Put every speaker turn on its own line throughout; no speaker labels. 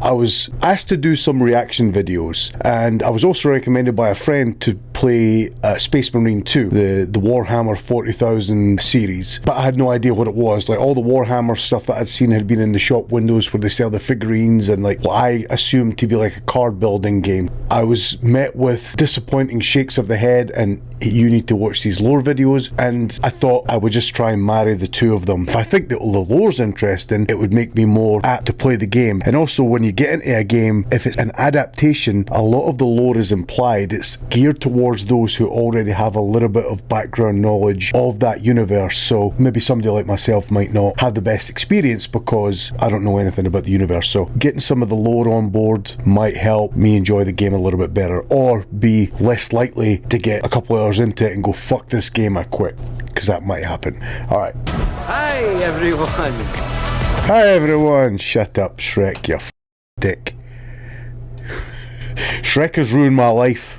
I was asked to do some reaction videos, and I was also recommended by a friend to play Space Marine 2, the Warhammer 40,000 series, but I had no idea what it was. Like, all the Warhammer stuff that I'd seen had been in the shop windows where they sell the figurines and like what I assumed to be like a card building game. I was met with disappointing shakes of the head and you need to watch these lore videos, and I thought I would just try and marry the two of them. If I think that the lore's interesting, it would make me more apt to play the game. And also, when you get into a game, if it's an adaptation, a lot of the lore is implied. It's geared towards those who already have a little bit of background knowledge of that universe, so maybe somebody like myself might not have the best experience because I don't know anything about the universe. So getting some of the lore on board might help me enjoy the game a little bit better, or be less likely to get a couple of hours into it and go, fuck this game, I quit, because that might happen. Alright.
Hi everyone.
Hi everyone. Shut up, Shrek, you dick. Shrek has ruined my life.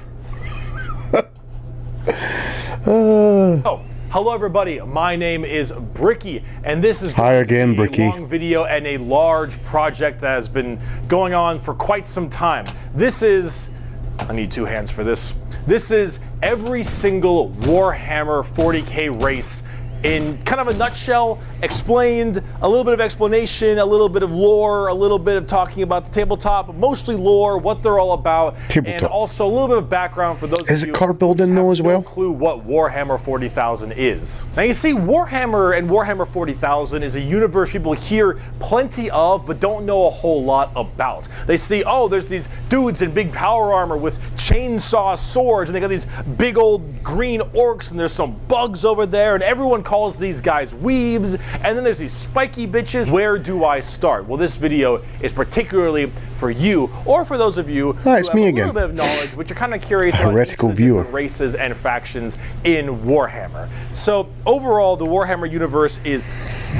Hello everybody, my name is Bricky, and this is
Hi again,
a
Bricky.
long video and a large project that has been going on for quite some time. This is, I need two hands for this. This is every single Warhammer 40k race in kind of a nutshell, explained, a little bit of explanation, a little bit of lore, a little bit of talking about the tabletop, mostly lore, what they're all about, and also a little bit of background for those of you
Is it card building though as well?
no clue what Warhammer 40,000 is. Now you see, Warhammer and Warhammer 40,000 is a universe people hear plenty of but don't know a whole lot about. They see, oh, there's these dudes in big power armor with chainsaw swords, and they got these big old green orcs, and there's some bugs over there, and everyone calls these guys weebs, and then there's these spiky bitches. Where do I start? Well, this video is particularly for you, or for those of you who have a little bit of knowledge, but you're kind of curious about
heretical
the
viewer
different races and factions in Warhammer. So overall, the Warhammer universe is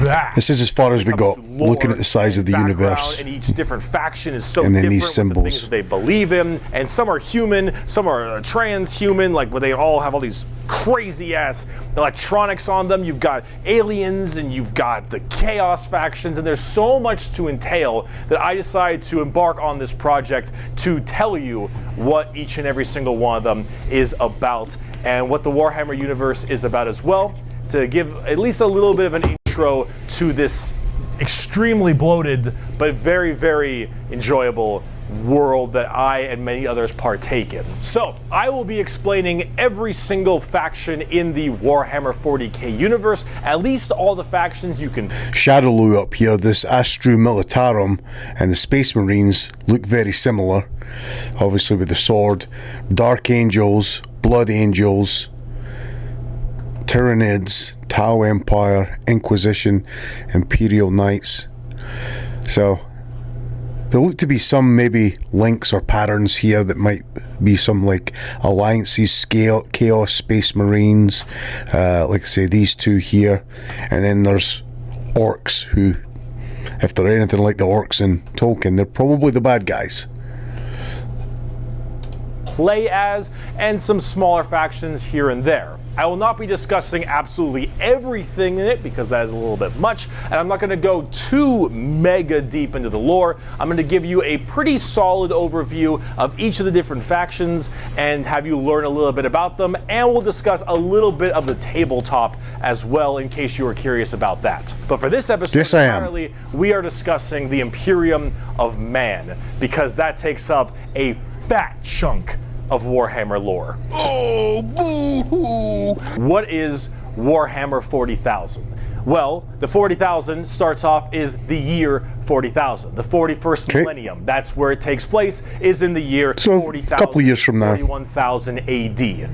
vast.
This is as far as we got, looking at the size of the universe.
And each different faction is so
and then
different
these symbols.
with the things that they believe in. And some are human, some are transhuman, like where they all have all these crazy ass electronics on them. You've got aliens and you've got the chaos factions, and there's so much to entail that I decided to embark on this project to tell you what each and every single one of them is about, and what the Warhammer universe is about as well, to give at least a little bit of an intro to this extremely bloated but very, very enjoyable world that I and many others partake in. So I will be explaining every single faction in the Warhammer 40k universe, at least all the factions you can.
Shadowloo up here, this Astru Militarum and the Space Marines look very similar, obviously with the sword. Dark Angels, Blood Angels, Tyranids, Tau Empire, Inquisition, Imperial Knights. So there look to be some maybe links or patterns here that might be some like alliances, Chaos Space Marines, like I say, these two here. And then there's orcs who, if they're anything like the orcs in Tolkien, they're probably the bad guys.
Play as, and some smaller factions here and there. I will not be discussing absolutely everything in it because that is a little bit much, and I'm not going to go too mega deep into the lore. I'm going to give you a pretty solid overview of each of the different factions and have you learn a little bit about them, and we'll discuss a little bit of the tabletop as well in case you were curious about that. But for this episode entirely, we are discussing the Imperium of Man, because that takes up a fat chunk of Warhammer lore. Oh, boo-hoo! What is Warhammer 40,000? Well, the 40,000 starts off is the year 40,000, the 41st millennium. That's where it takes place, is in the year 40,000,
a couple of years from now.
41,000 AD.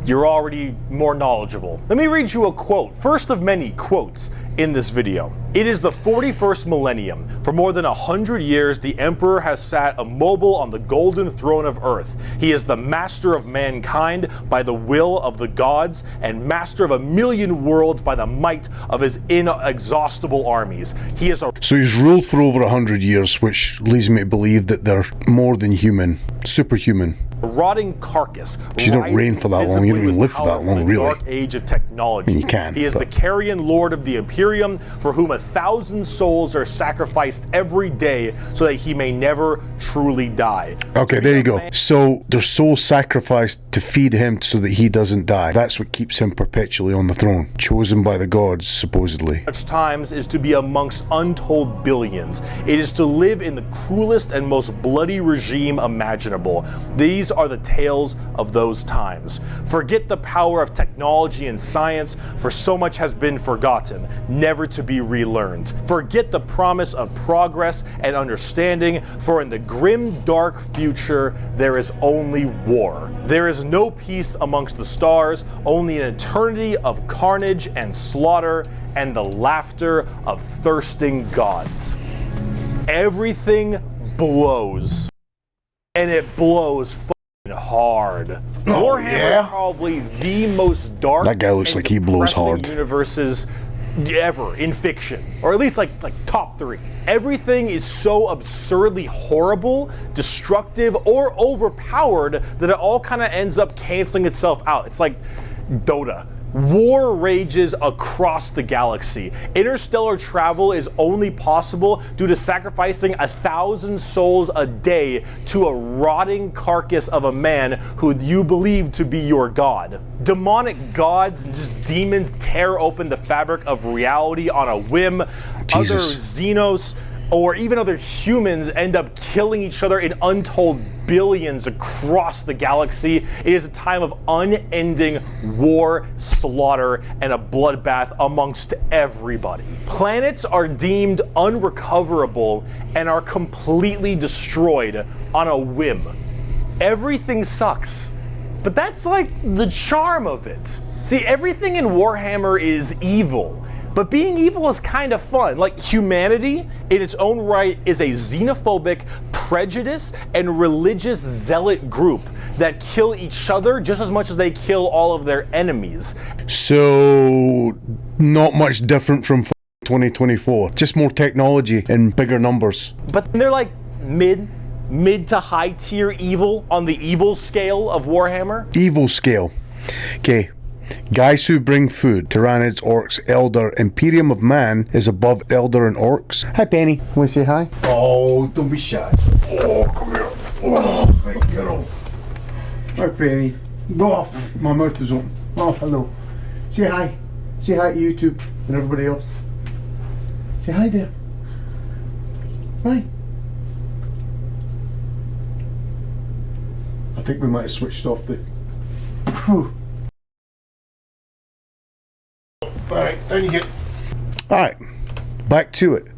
You're already more knowledgeable. Let me read you a quote, first of many quotes in this video. It is the 41st millennium. For more than 100 years, the Emperor has sat immobile on the golden throne of Earth. He is the master of mankind by the will of the gods, and master of 1,000,000 worlds by the might of his inexhaustible armies. He is a...
So he's ruled for over 100 years, which leads me to believe that they're more than human, superhuman.
a rotting carcass.
You don't reign for that long. You don't even live for that long, really.
Dark age of technology.
You can.
He is the carrion lord of the Imperium, for whom 1,000 souls are sacrificed every day so that he may never truly die.
Okay, there you go. So their souls sacrificed to feed him so that he doesn't die. That's what keeps him perpetually on the throne. Chosen by the gods, supposedly.
Such times is to be amongst untold billions. It is to live in the cruelest and most bloody regime imaginable. These are the tales of those times. Forget the power of technology and science, for so much has been forgotten, never to be relearned. Forget the promise of progress and understanding, for in the grim, dark future, there is only war. There is no peace amongst the stars, only an eternity of carnage and slaughter, and the laughter of thirsting gods. Everything blows, and it blows fucking hard. Warhammer is probably the most dark.
That guy looks like he blows hard.
Universes ever in fiction, or at least like top 3. Everything is so absurdly horrible, destructive, or overpowered that it all kind of ends up canceling itself out. It's like Dota. War rages across the galaxy. Interstellar travel is only possible due to sacrificing 1,000 souls a day to a rotting carcass of a man who you believe to be your god. Demonic gods and just demons tear open the fabric of reality on a whim.
Jesus.
Other Xenos or even other humans end up killing each other in untold billions across the galaxy. It is a time of unending war, slaughter, and a bloodbath amongst everybody. Planets are deemed unrecoverable and are completely destroyed on a whim. Everything sucks, but that's like the charm of it. See, everything in Warhammer is evil. But being evil is kind of fun. Like, humanity, in its own right, is a xenophobic, prejudice, and religious zealot group that kill each other just as much as they kill all of their enemies.
So, not much different from 2024. Just more technology and bigger numbers.
But they're like mid to high tier evil on the evil scale of Warhammer.
Evil scale. Okay. Guys who bring food, Tyrannids, Orcs, Elder, Imperium of Man is above Elder and Orcs. Hi Penny, wanna say hi? Oh, don't be shy. Oh, come here. Oh, my girl. Hi Penny. Oh, my mouth is open. Oh, hello. Say hi. Say hi to YouTube and everybody else. Say hi there. Hi. I think we might have switched off the... Whew. Alright, down you get. Alright, back to it.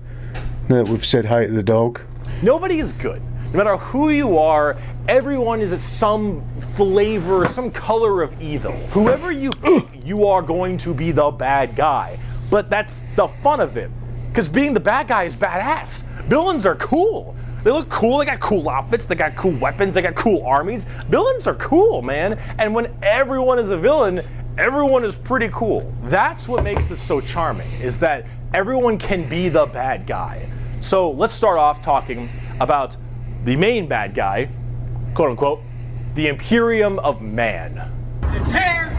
Now that we've said hi to the dog.
Nobody is good. No matter who you are, everyone is some flavor, some color of evil. Whoever you pick, you are going to be the bad guy. But that's the fun of it. Because being the bad guy is badass. Villains are cool. They look cool, they got cool outfits, they got cool weapons, they got cool armies. Villains are cool, man. And when everyone is a villain, everyone is pretty cool. That's what makes this so charming, is that everyone can be the bad guy. So let's start off talking about the main bad guy, quote unquote, the Imperium of Man.
It's hair,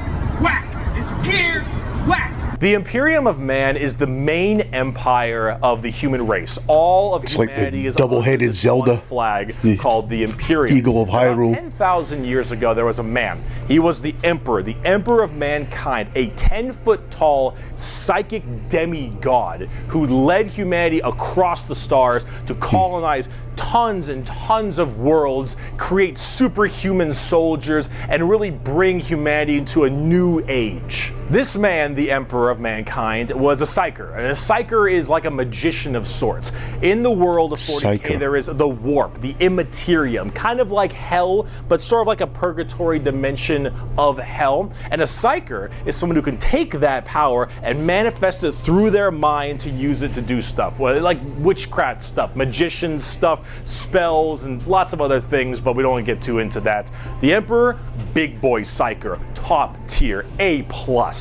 whack. It's gear, whack.
The Imperium of Man is the main empire of the human race. All of humanity is
double-headed
under this
Zelda
one flag called the Imperium.
Eagle of Hyrule.
About 10,000 years ago, there was a man. He was the Emperor of mankind, a 10-foot-tall psychic demigod who led humanity across the stars to colonize tons and tons of worlds, create superhuman soldiers, and really bring humanity into a new age. This man, the Emperor of mankind, was a psyker. And a psyker is like a magician of sorts. In the world of 40k, there is the warp, the immaterium, kind of like hell, but sort of like a purgatory dimension of hell. And a psyker is someone who can take that power and manifest it through their mind to use it to do stuff, like witchcraft stuff, magician stuff, spells, and lots of other things, but we don't want to get too into that. The Emperor, big boy psyker, top tier, A+,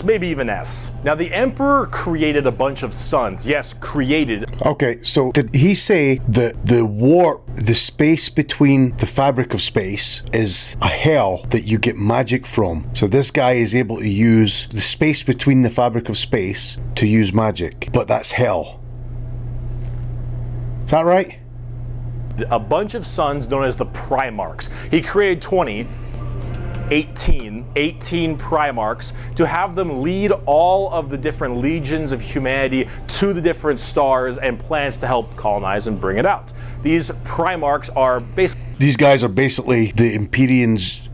maybe even S. Now, the Emperor created a bunch of suns. Yes, created.
Okay, so did he say that the warp, the space between the fabric of space, is a hell that you get magic from? So this guy is able to use the space between the fabric of space to use magic, but that's hell. Is that right?
A bunch of suns known as the Primarchs. He created 18 Primarchs to have them lead all of the different legions of humanity to the different stars and planets to help colonize and bring it out. These Primarchs are basically...
These guys are basically the Imperium's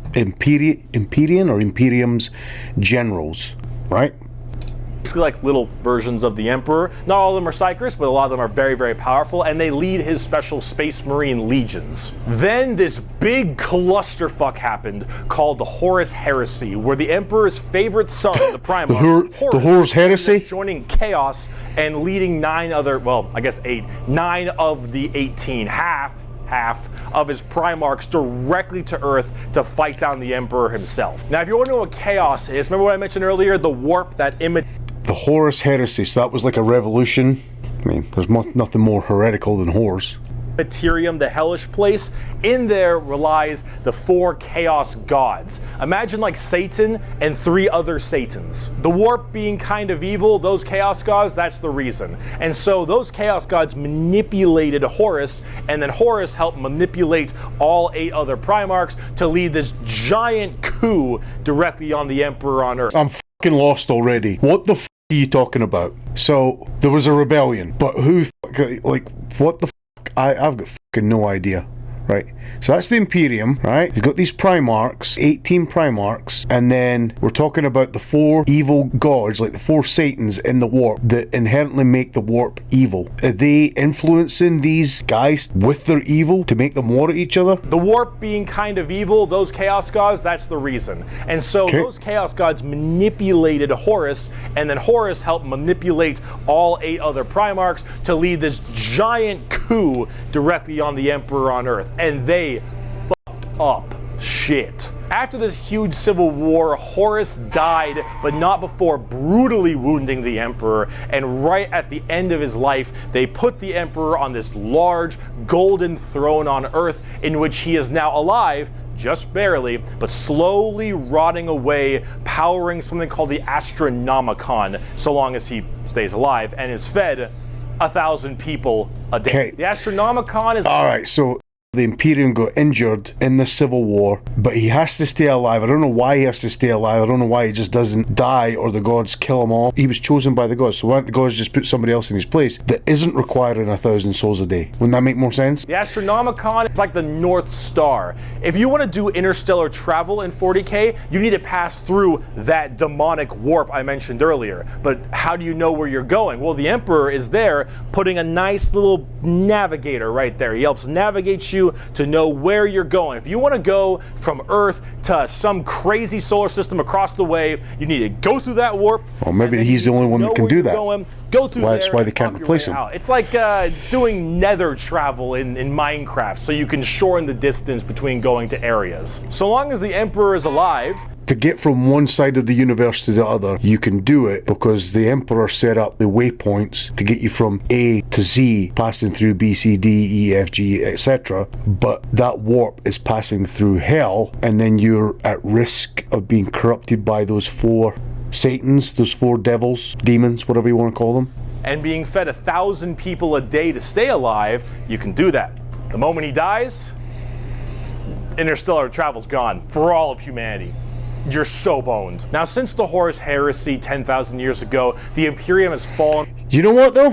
generals, right?
Like little versions of the Emperor. Not all of them are psychers, but a lot of them are very, very powerful, and they lead his special Space Marine legions. Then this big clusterfuck happened called the Horus Heresy, where the Emperor's favorite son, the Primarch,
the Horus Heresy,
joining Chaos and leading 9 of the 18, half of his Primarchs directly to Earth to fight down the Emperor himself. Now, if you want to know what Chaos is, remember what I mentioned earlier, the warp that imitates
the Horus Heresy, so that was like a revolution. I mean, there's nothing more heretical than Horus.
Imperium, the hellish place. In there relies the 4 chaos gods. Imagine like Satan and 3 other Satans. The warp being kind of evil, those chaos gods, that's the reason. And so those chaos gods manipulated Horus, and then Horus helped manipulate all 8 other Primarchs to lead this giant coup directly on the Emperor on Earth.
I'm fucking lost already. What the fuck are you talking about? So there was a rebellion, but who, like, what the fuck? I've got fucking no idea, right? So that's the Imperium, right? You've got these Primarchs, 18 Primarchs, and then we're talking about the 4 evil gods, like the 4 Satans in the warp that inherently make the warp evil. Are they influencing these guys with their evil to make them war at each other?
The warp being kind of evil, those chaos gods, that's the reason. And so those chaos gods manipulated Horus, and then Horus helped manipulate all 8 other Primarchs to lead this giant coup directly on the Emperor on Earth. And they fucked up shit. After this huge civil war, Horus died, but not before brutally wounding the Emperor, and right at the end of his life, they put the Emperor on this large golden throne on Earth, in which he is now alive, just barely, but slowly rotting away, powering something called the Astronomicon, so long as he stays alive, and is fed 1,000 people a day.
Okay.
The Astronomicon is...
Alright, so the Imperium got injured in the Civil War, but he has to stay alive. I don't know why he has to stay alive. I don't know why he just doesn't die or the gods kill him all. He was chosen by the gods, so why don't the gods just put somebody else in his place that isn't requiring 1,000 souls a day? Wouldn't that make more sense?
The Astronomicon is like the North Star. If you want to do interstellar travel in 40k, you need to pass through that demonic warp I mentioned earlier. But how do you know where you're going? Well, the Emperor is there putting a nice little navigator right there. He helps navigate you to know where you're going. If you want to go from Earth to some crazy solar system across the way, you need to go through that warp.
Well, maybe he's the only one that can do that.
Go through there.
That's why they can't replace him.
It's like doing nether travel in Minecraft, so you can shorten the distance between going to areas. So long as the Emperor is alive,
to get from one side of the universe to the other, you can do it because the Emperor set up the waypoints to get you from A to Z, passing through B, C, D, E, F, G, etc. But that warp is passing through hell, and then you're at risk of being corrupted by those 4 Satans, those 4 devils, demons, whatever you want to call them.
And being fed 1,000 people a day to stay alive, you can do that. The moment he dies, interstellar travel's gone for all of humanity. You're so boned. Now, since the Horus Heresy 10,000 years ago, the Imperium has fallen.
You know what though?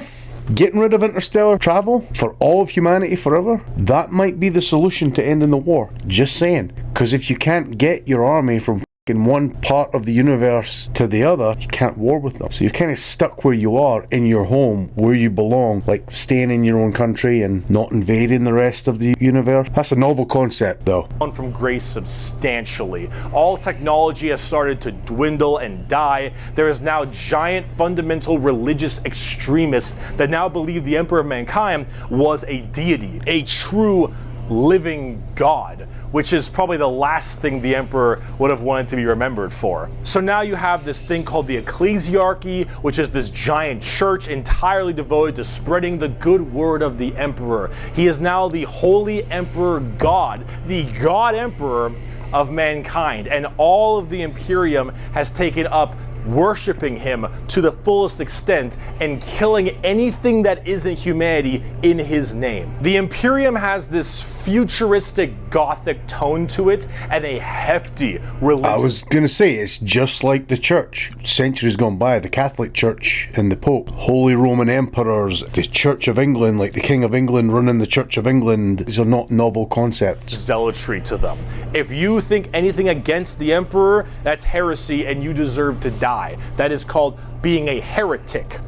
Getting rid of interstellar travel for all of humanity forever, that might be the solution to ending the war. Just saying. Because if you can't get your army from in one part of the universe to the other, you can't war with them. So you're kind of stuck where you are in your home, where you belong, like staying in your own country and not invading the rest of the universe. That's a novel concept though.
From grace substantially. All technology has started to dwindle and die. There is now giant fundamental religious extremists that now believe the Emperor of Mankind was a deity, a true living god, which is probably the last thing the emperor would have wanted to be remembered for. So now you have this thing called the ecclesiarchy, which is this giant church entirely devoted to spreading the good word of the emperor. He is now the holy emperor god, the god emperor of mankind, and all of the Imperium has taken up worshiping him to the fullest extent and killing anything that isn't humanity in his name. The Imperium has this futuristic gothic tone to it and a hefty religion.
I was going to say, it's just like the church. Centuries gone by, the Catholic Church and the Pope, Holy Roman Emperors, the Church of England, like the King of England running the Church of England. These are not novel concepts.
Zealotry to them. If you think anything against the Emperor, that's heresy and you deserve to die. That is called being a heretic.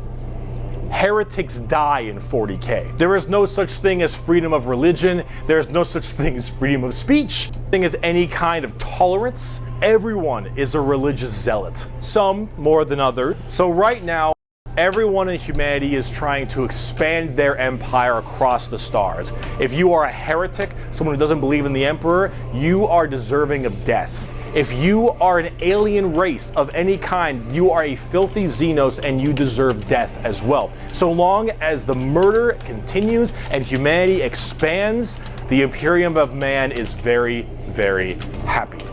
Heretics die in 40k. There is no such thing as freedom of religion. There is no such thing as freedom of speech. Thing as any kind of tolerance. Everyone is a religious zealot. Some more than others. So right now, everyone in humanity is trying to expand their empire across the stars. If you are a heretic, someone who doesn't believe in the Emperor, you are deserving of death. If you are an alien race of any kind, you are a filthy Xenos and you deserve death as well. So long as the murder continues and humanity expands, the Imperium of Man is very, very happy.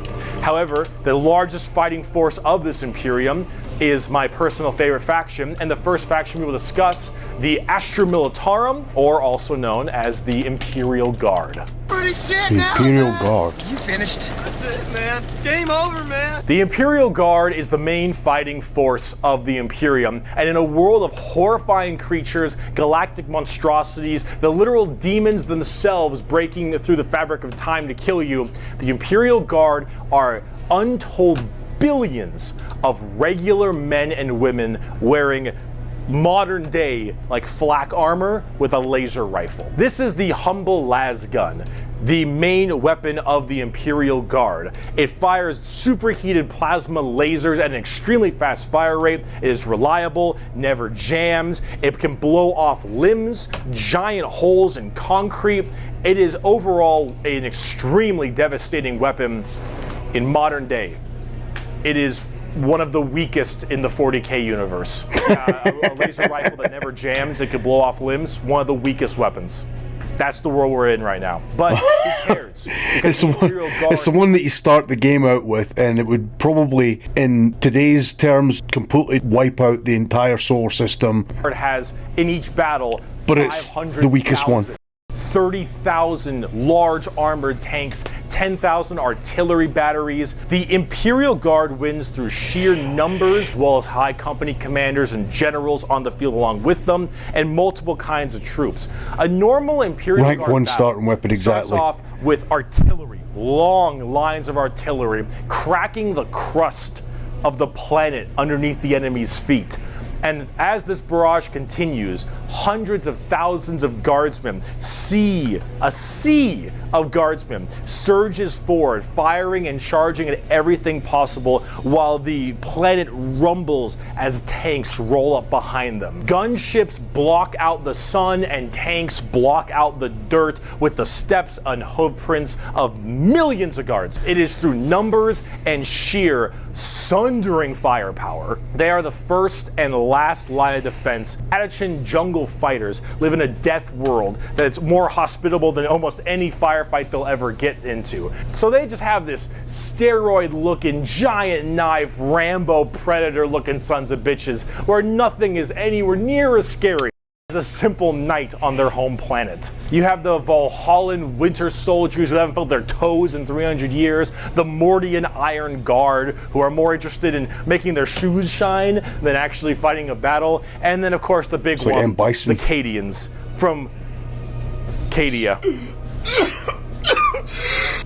However, the largest fighting force of this Imperium is my personal favorite faction, and the first faction we will discuss, the Astra Militarum, or also known as the Imperial Guard.
Pretty shit
The
now,
Imperial
man.
Guard.
You finished? That's it, man. Game over, man.
The Imperial Guard is the main fighting force of the Imperium, and in a world of horrifying creatures, galactic monstrosities, the literal demons themselves breaking through the fabric of time to kill you, the Imperial Guard are untold billions of regular men and women wearing modern day like flak armor with a laser rifle. This is the humble las gun, the main weapon of the Imperial Guard. It fires superheated plasma lasers at an extremely fast fire rate. It is reliable, never jams. It can blow off limbs, giant holes in concrete. It is overall an extremely devastating weapon in modern day. It is one of the weakest in the 40k universe. A laser rifle that never jams, it could blow off limbs, one of the weakest weapons. That's the world we're in right now. But who cares?
It's the one that you start the game out with, and it would probably, in today's terms, completely wipe out the entire solar system.
It has, in each battle,
But it's the weakest one.
30,000 large armored tanks, 10,000 artillery batteries. The Imperial Guard wins through sheer numbers, as well as high company commanders and generals on the field along with them, and multiple kinds of troops. A normal Imperial
Rank
Guard
1
battle
starting weapon, exactly.
starts off with artillery, long lines of artillery, cracking the crust of the planet underneath the enemy's feet. And as this barrage continues, hundreds of thousands of guardsmen, a sea of guardsmen, surges forward, firing and charging at everything possible while the planet rumbles as tanks roll up behind them. Gunships block out the sun and tanks block out the dirt with the steps and hoofprints of millions of guards. It is through numbers and sheer sundering firepower. They are the first and last line of defense. Atachan jungle fighters live in a death world that's more hospitable than almost any firefight they'll ever get into. So they just have this steroid-looking, giant knife, Rambo Predator-looking sons of bitches where nothing is anywhere near as scary as a simple night on their home planet. You have the Valhallan winter soldiers who haven't felt their toes in 300 years, the Mordian Iron Guard who are more interested in making their shoes shine than actually fighting a battle, and then of course the big one, the Cadians from Cadia.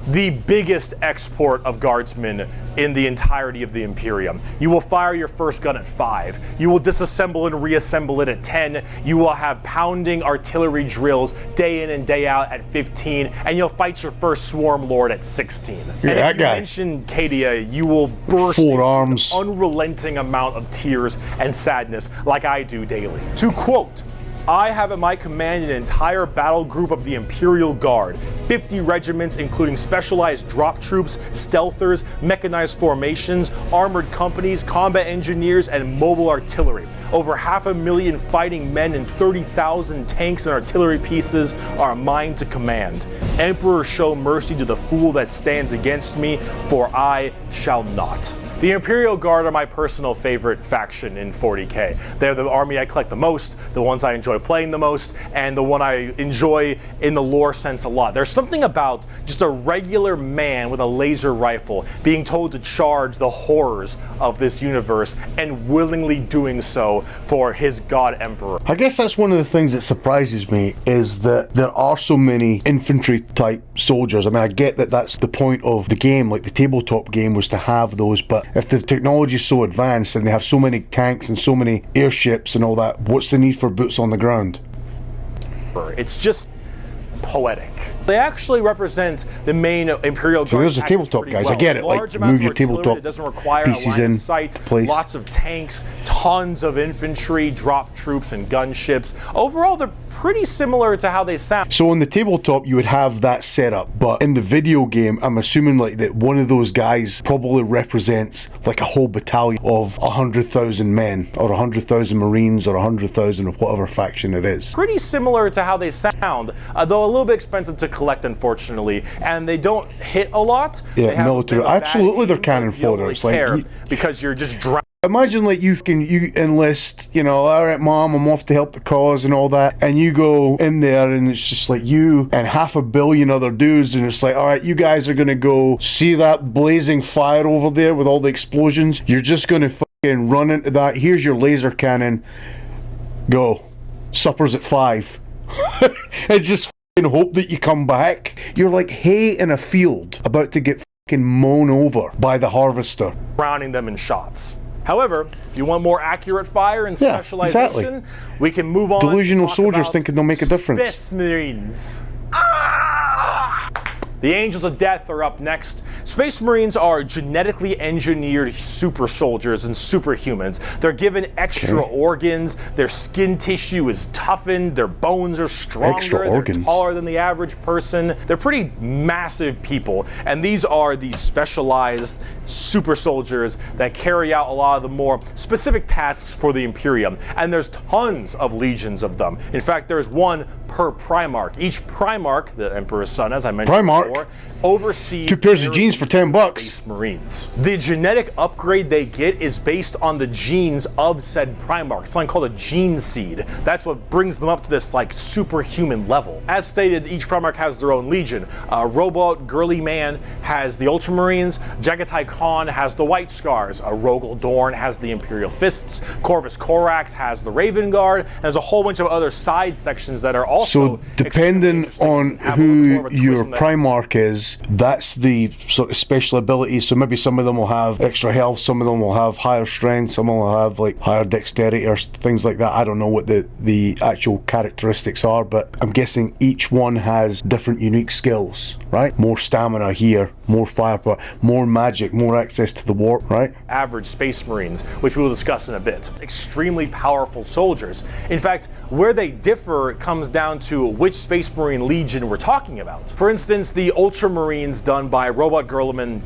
The biggest export of guardsmen in the entirety of the Imperium. You will fire your first gun at 5. You will disassemble and reassemble it at 10. You will have pounding artillery drills day in and day out at 15. And you'll fight your first swarm lord at 16.
Yeah,
and
that
if you
guy.
mention Cadia, you will burst
Four
into
arms.
an unrelenting amount of tears and sadness like I do daily. To quote I have at my command an entire battle group of the Imperial Guard, 50 regiments including specialized drop troops, stealthers, mechanized formations, armored companies, combat engineers, and mobile artillery. Over 500,000 fighting men and 30,000 tanks and artillery pieces are mine to command. Emperor, show mercy to the fool that stands against me, for I shall not. The Imperial Guard are my personal favorite faction in 40k. They're the army I collect the most, the ones I enjoy playing the most, and the one I enjoy in the lore sense a lot. There's something about just a regular man with a laser rifle being told to charge the horrors of this universe and willingly doing so for his god emperor.
I guess that's one of the things that surprises me, is that there are so many infantry type soldiers. I mean, I get that that's the point of the game, like the tabletop game was to have those, but if the technology is so advanced and they have so many tanks and so many airships and all that, what's the need for boots on the ground?
It's just poetic. They actually represent the main Imperial Guard.
So there's the tabletop guys. Well. I get it.
Large
like move your tabletop
that doesn't require
pieces
a line
in
of sight,
place.
Lots of tanks, tons of infantry, drop troops, and gunships. Overall, they're pretty similar to how they sound.
So on the tabletop, you would have that setup, but in the video game, I'm assuming like that one of those guys probably represents like a whole battalion of 100,000 men, or 100,000 Marines, or 100,000 of whatever faction it is.
Pretty similar to how they sound, though a little bit expensive to collect, unfortunately, and they don't hit a lot.
Yeah, military. Absolutely, they're cannon fodder. It's like
because you're just drowning.
Imagine like you enlist, you know, all right, mom, I'm off to help the cause and all that, and you go in there and it's just like you and 500 million other dudes, and it's like, all right, you guys are gonna go see that blazing fire over there with all the explosions. You're just gonna fucking run into that. Here's your laser cannon. Go. Supper's at 5. And just fucking hope that you come back. You're like hay in a field about to get fucking mown over by the harvester.
Drowning them in shots. However, if you want more accurate fire and specialization, we can move on.
Delusional soldiers thinking they'll make a difference.
Space Marines. The Angels of Death are up next. Space Marines are genetically engineered super soldiers and superhumans. They're given extra organs, their skin tissue is toughened, their bones are stronger, they're taller than the average person. They're pretty massive people, and these are the specialized super soldiers that carry out a lot of the more specific tasks for the Imperium, and there's tons of legions of them. In fact, there's one per Primarch. Each Primarch, the Emperor's son, as I mentioned before, oversees
2 pairs of jeans for $10.
Space Marines. The genetic upgrade they get is based on the genes of said Primarch. It's something called a gene seed. That's what brings them up to this like superhuman level. As stated, each Primarch has their own legion. Robot Girly Man has the Ultramarines. Jagatai Khan has the White Scars. Rogel Dorn has the Imperial Fists. Corvus Corax has the Raven Guard. And there's a whole bunch of other side sections that are also.
So depending on who your Primarch is, that's the sort of special abilities. So maybe some of them will have extra health, some of them will have higher strength, some will have like higher dexterity or things like that. I don't know what the actual characteristics are, but I'm guessing each one has different unique skills, right? More stamina here, more firepower, more magic, more access to the warp, right?
Average Space Marines, which we will discuss in a bit. Extremely powerful soldiers. In fact, where they differ comes down to which Space Marine Legion we're talking about. For instance, the Ultramarines done by Robot Gilliman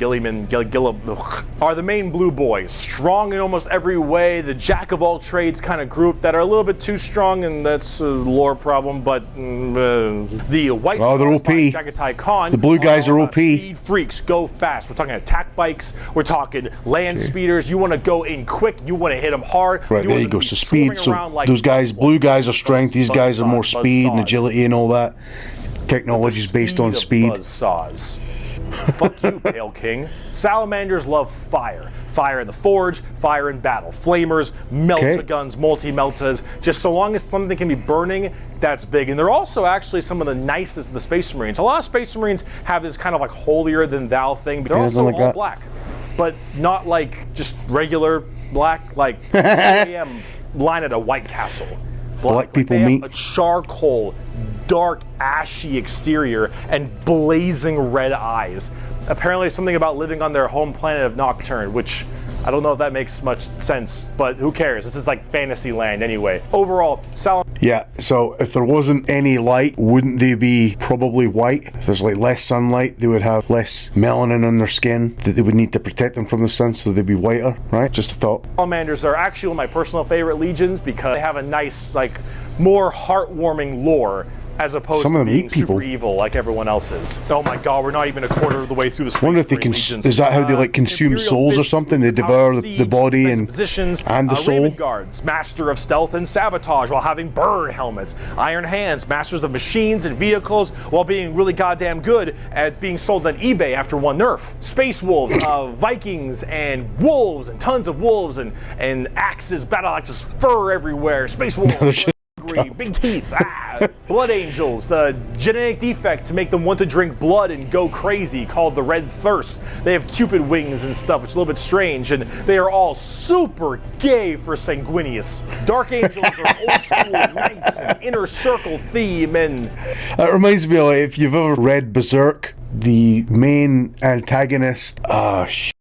are the main blue boys. Strong in almost every way, the jack of all trades kind of group that are a little bit too strong, and that's a lore problem, but the White
Scars they're OP.
By Jagatai Khan,
the blue guys are OP.
Speed freaks, go fast. We're talking attack bikes, we're talking land speeders. You want to go in quick, you want to hit them hard.
Right, there you go. So speed, so like those guys, blue guys are strength, these guys are more speed and agility and all that. Technology's based on speed.
Buzzsaws. Fuck you, Pale King. Salamanders love fire. Fire in the forge, fire in battle. Flamers, melta-guns, multi-meltas. Just so long as something can be burning, that's big. And they're also actually some of the nicest of the Space Marines. A lot of Space Marines have this kind of like holier-than-thou thing, but they're also like all black. But not like just regular black, like 3 a.m. line at a White Castle.
Black people meet.
A charcoal, dark, ashy exterior and blazing red eyes. Apparently something about living on their home planet of Nocturne, which I don't know if that makes much sense, but who cares? This is like fantasy land anyway. Overall,
yeah, so if there wasn't any light, wouldn't they be probably white? If there's like less sunlight, they would have less melanin on their skin that they would need to protect them from the sun, so they'd be whiter, right? Just a thought.
Salamanders are actually one of my personal favorite legions because they have a nice, like, more heartwarming lore, as opposed to being super evil like everyone else is. Oh my god, we're not even a quarter of the way through the Space
I wonder if they can. Is that how they like consume souls or something? They devour the body and the soul.
Raven Guards, master of stealth and sabotage while having bird helmets. Iron Hands, masters of machines and vehicles while being really goddamn good at being sold on eBay after one nerf. Space Wolves, Vikings and wolves and tons of wolves and axes, battle axes, fur everywhere. Space Wolves. Big teeth. Blood Angels, the genetic defect to make them want to drink blood and go crazy, called the Red Thirst. They have Cupid wings and stuff, which is a little bit strange, and they are all super gay for Sanguinius. Dark Angels are old school knights and inner circle theme, and
it reminds me of, like, if you've ever read Berserk, the main antagonist,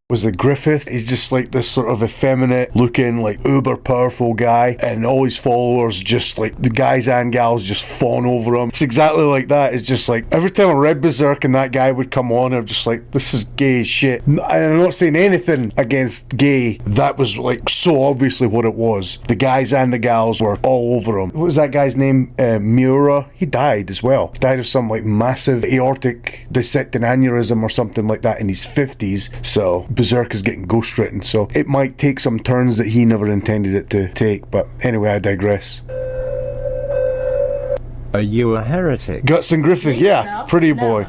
was it Griffith? He's just like this sort of effeminate looking, like uber powerful guy, and all his followers just like the guys and gals just fawn over him. It's exactly like that. It's just like every time I read Berserk and that guy would come on, I'm just like, this is gay as shit. And I'm not saying anything against gay. That was like so obviously what it was. The guys and the gals were all over him. What was that guy's name? Miura. He died as well. He died of some like massive aortic dissecting aneurysm or something like that in his 50s. So Berserk is getting ghost written, so it might take some turns that he never intended it to take. But anyway, I digress.
Are you a heretic?
Guts and Griffith, yeah, pretty boy.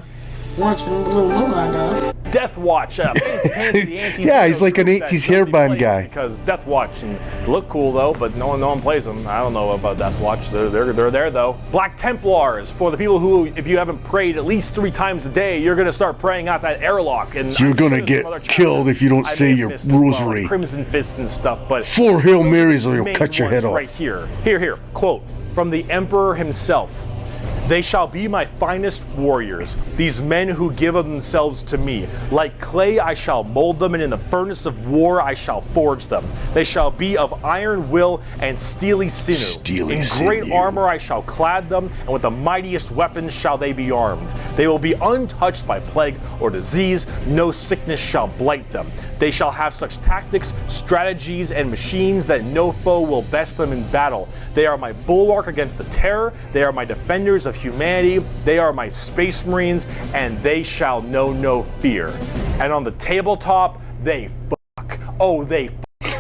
Death Watch, fancy
yeah, he's like an 80s hairband guy.
Because Death Watch, and they look cool though, but no one plays them. I don't know about Death Watch. They're there though. Black Templars, for the people who, if you haven't prayed at least 3 times a day, you're gonna start praying out that airlock, and
you're gonna get killed if you don't say your rosary.
Well, Crimson Fists and stuff, but
4 Hail Marys or you'll cut your head off.
Right here. Here. Quote from the Emperor himself. They shall be my finest warriors, these men who give of themselves to me. Like clay I shall mold them, and in the furnace of war I shall forge them. They shall be of iron will and steely sinew. In great armor I shall clad them, and with the mightiest weapons shall they be armed. They will be untouched by plague or disease, no sickness shall blight them. They shall have such tactics, strategies, and machines that no foe will best them in battle. They are my bulwark against the terror. They are my defenders of humanity. They are my space marines, and they shall know no fear. And on the tabletop, they fuck. Oh, they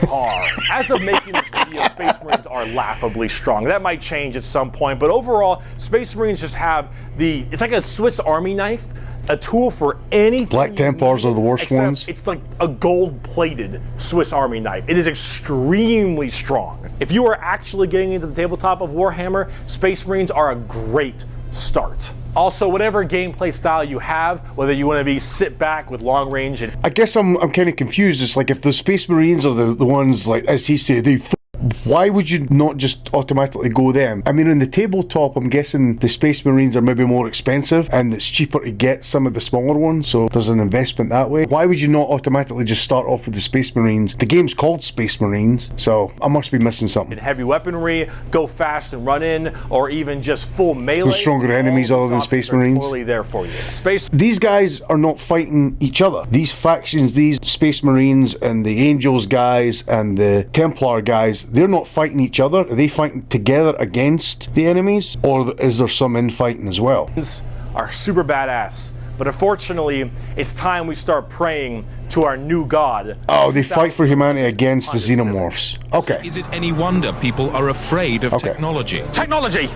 are. As of making this video, Space Marines are laughably strong. That might change at some point, but overall, Space Marines just have it's like a Swiss Army knife, a tool for anything.
Black Templars are the worst ones.
It's like a gold-plated Swiss Army knife. It is extremely strong. If you are actually getting into the tabletop of Warhammer, Space Marines are a great start. Also, whatever gameplay style you have, whether you want to be sit back with long range and...
I guess I'm kind of confused. It's like if the Space Marines are the ones, like, as he said, why would you not just automatically go them? I mean, in the tabletop, I'm guessing the Space Marines are maybe more expensive and it's cheaper to get some of the smaller ones, so there's an investment that way. Why would you not automatically just start off with the Space Marines? The game's called Space Marines, so I must be missing something.
Heavy weaponry, go fast and run in, or even just full melee.
There's stronger enemies other than Space Marines.
Totally there for you.
These guys are not fighting each other. These factions, these Space Marines and the Angels guys and the Templar guys, they're not fighting each other. Are they fighting together against the enemies, or is there some infighting as well?
Are super badass, but unfortunately, it's time we start praying to our new god.
Oh, they fight for humanity against the xenomorphs. Okay.
So is it any wonder people are afraid of technology?
Technology!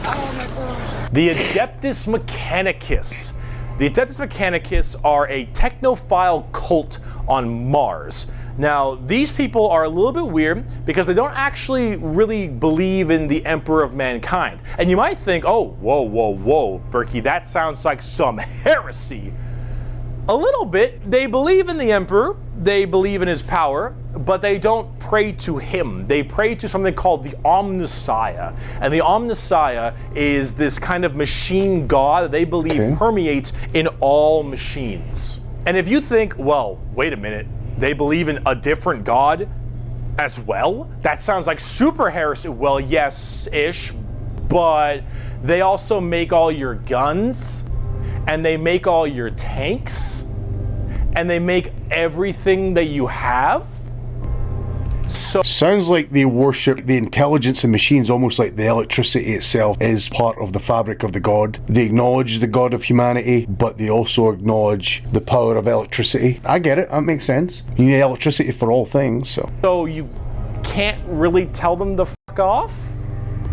The Adeptus Mechanicus. The Adeptus Mechanicus are a technophile cult on Mars. Now, these people are a little bit weird because they don't actually really believe in the Emperor of Mankind. And you might think, oh, whoa, Bricky, that sounds like some heresy. A little bit. They believe in the Emperor, they believe in his power, but they don't pray to him. They pray to something called the Omnissiah. And the Omnissiah is this kind of machine god that they believe permeates in all machines. And if you think, well, wait a minute, They believe in a different god as well? That sounds like super heresy. Well, yes-ish, but they also make all your guns, and they make all your tanks, and they make everything that you have? So
sounds like they worship the intelligence in machines, almost like the electricity itself is part of the fabric of the god. They acknowledge the god of humanity, but they also acknowledge the power of electricity. I get it, that makes sense. You need electricity for all things,
So you can't really tell them to fuck off?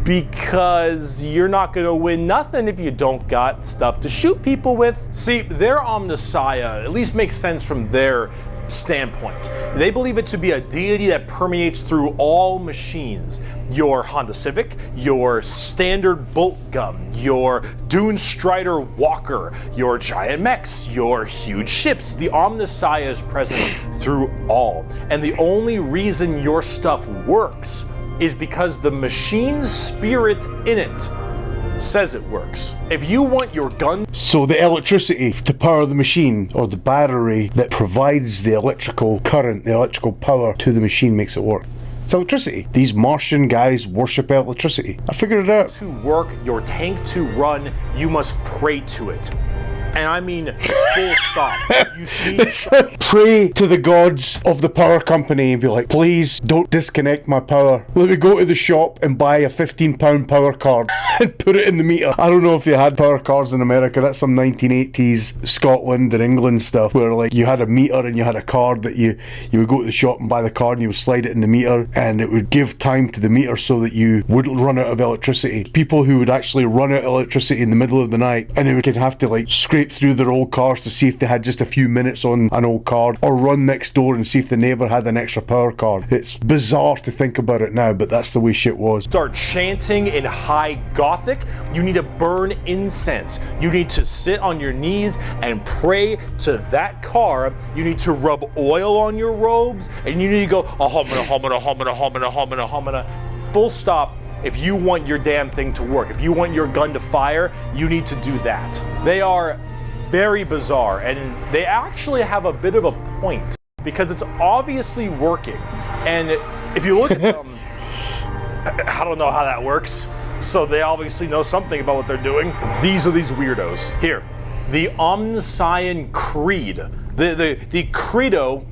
Because you're not gonna win nothing if you don't got stuff to shoot people with. See, their Omnissiah at least makes sense from their standpoint. They believe it to be a deity that permeates through all machines. Your Honda Civic, your standard bolt gun, your Dune Strider Walker, your giant mechs, your huge ships. The Omnissiah is present through all. And the only reason your stuff works is because the machine's spirit in it says it works. If you want your gun...
So the electricity to power the machine, or the battery that provides the electrical current, the electrical power to the machine makes it work. It's electricity. These Martian guys worship electricity. I figured it out.
To work, your tank to run, you must pray to it. And I mean full stop. You see?
Pray to the gods of the power company and be like, please don't disconnect my power. Let me go to the shop and buy a £15 power card and put it in the meter. I don't know if they had power cards in America. That's some 1980s Scotland and England stuff where like you had a meter and you had a card that you would go to the shop and buy the card and you would slide it in the meter and it would give time to the meter so that you wouldn't run out of electricity. People who would actually run out of electricity in the middle of the night and they would have to like scrape through their old cars to see if they had just a few minutes on an old card, or run next door and see if the neighbour had an extra power card. It's bizarre to think about it now, but that's the way shit was.
Start chanting in high Gothic. You need to burn incense. You need to sit on your knees and pray to that car. You need to rub oil on your robes, and you need to go ahomina, homina, homina, homina, homina, homina. Full stop. If you want your damn thing to work, if you want your gun to fire, you need to do that. They are very bizarre, and they actually have a bit of a point because it's obviously working. And if you look at them, I don't know how that works. So they obviously know something about what they're doing. These are these weirdos. Here, the Omnissiah Creed, the credo,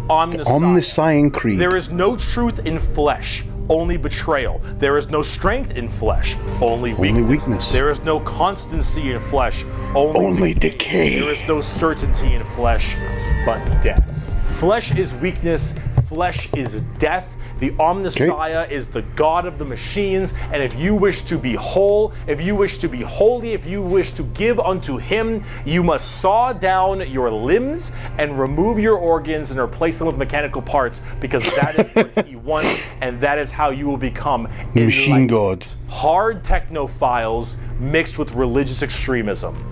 Omnissiah Creed.
There is no truth in flesh, only betrayal. There is no strength in flesh, only weakness. There is no constancy in flesh, only decay. There is no certainty in flesh, but death. Flesh is weakness, flesh is death. The Omnissiah is the god of the machines, and if you wish to be whole, if you wish to be holy, if you wish to give unto him, you must saw down your limbs and remove your organs and replace them with mechanical parts, because that is what he wants, and that is how you will become
machine gods.
Hard technophiles mixed with religious extremism.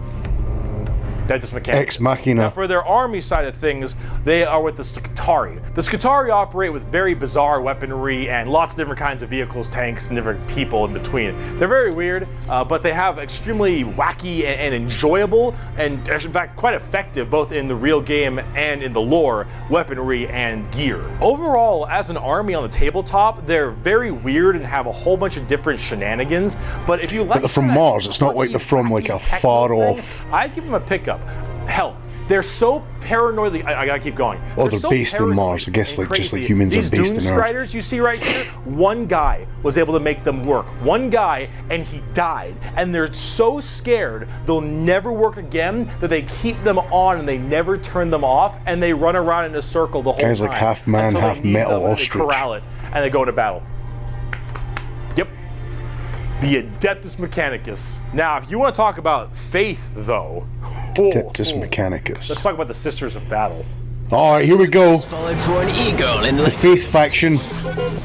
That is mechanics.
Ex machina.
Now, for their army side of things, they are with the Skitarii. The Skitarii operate with very bizarre weaponry and lots of different kinds of vehicles, tanks, and different people in between. They're very weird, but they have extremely wacky and enjoyable, and in fact quite effective, both in the real game and in the lore, weaponry and gear. Overall, as an army on the tabletop, they're very weird and have a whole bunch of different shenanigans. But if you like,
but they're from Mars. It's not like they're from like a far off.
I'd give them a pickup. Hell, they're so paranoidly. I gotta keep going.
Oh, they're based in Mars, I guess, like just like humans are based in Earth.
These Dune Striders you see right here, one guy was able to make them work. One guy, and he died. And they're so scared they'll never work again that they keep them on and they never turn them off, and they run around in a circle the whole time.
Guys like half man, half metal ostrich.
They corral it and they go into battle. Yep. The Adeptus Mechanicus. Now, if you want to talk about faith, though,
Adeptus Mechanicus.
Let's talk about the Sisters of Battle.
All right, here we go.
Followed for an eagle in
The Faith faction.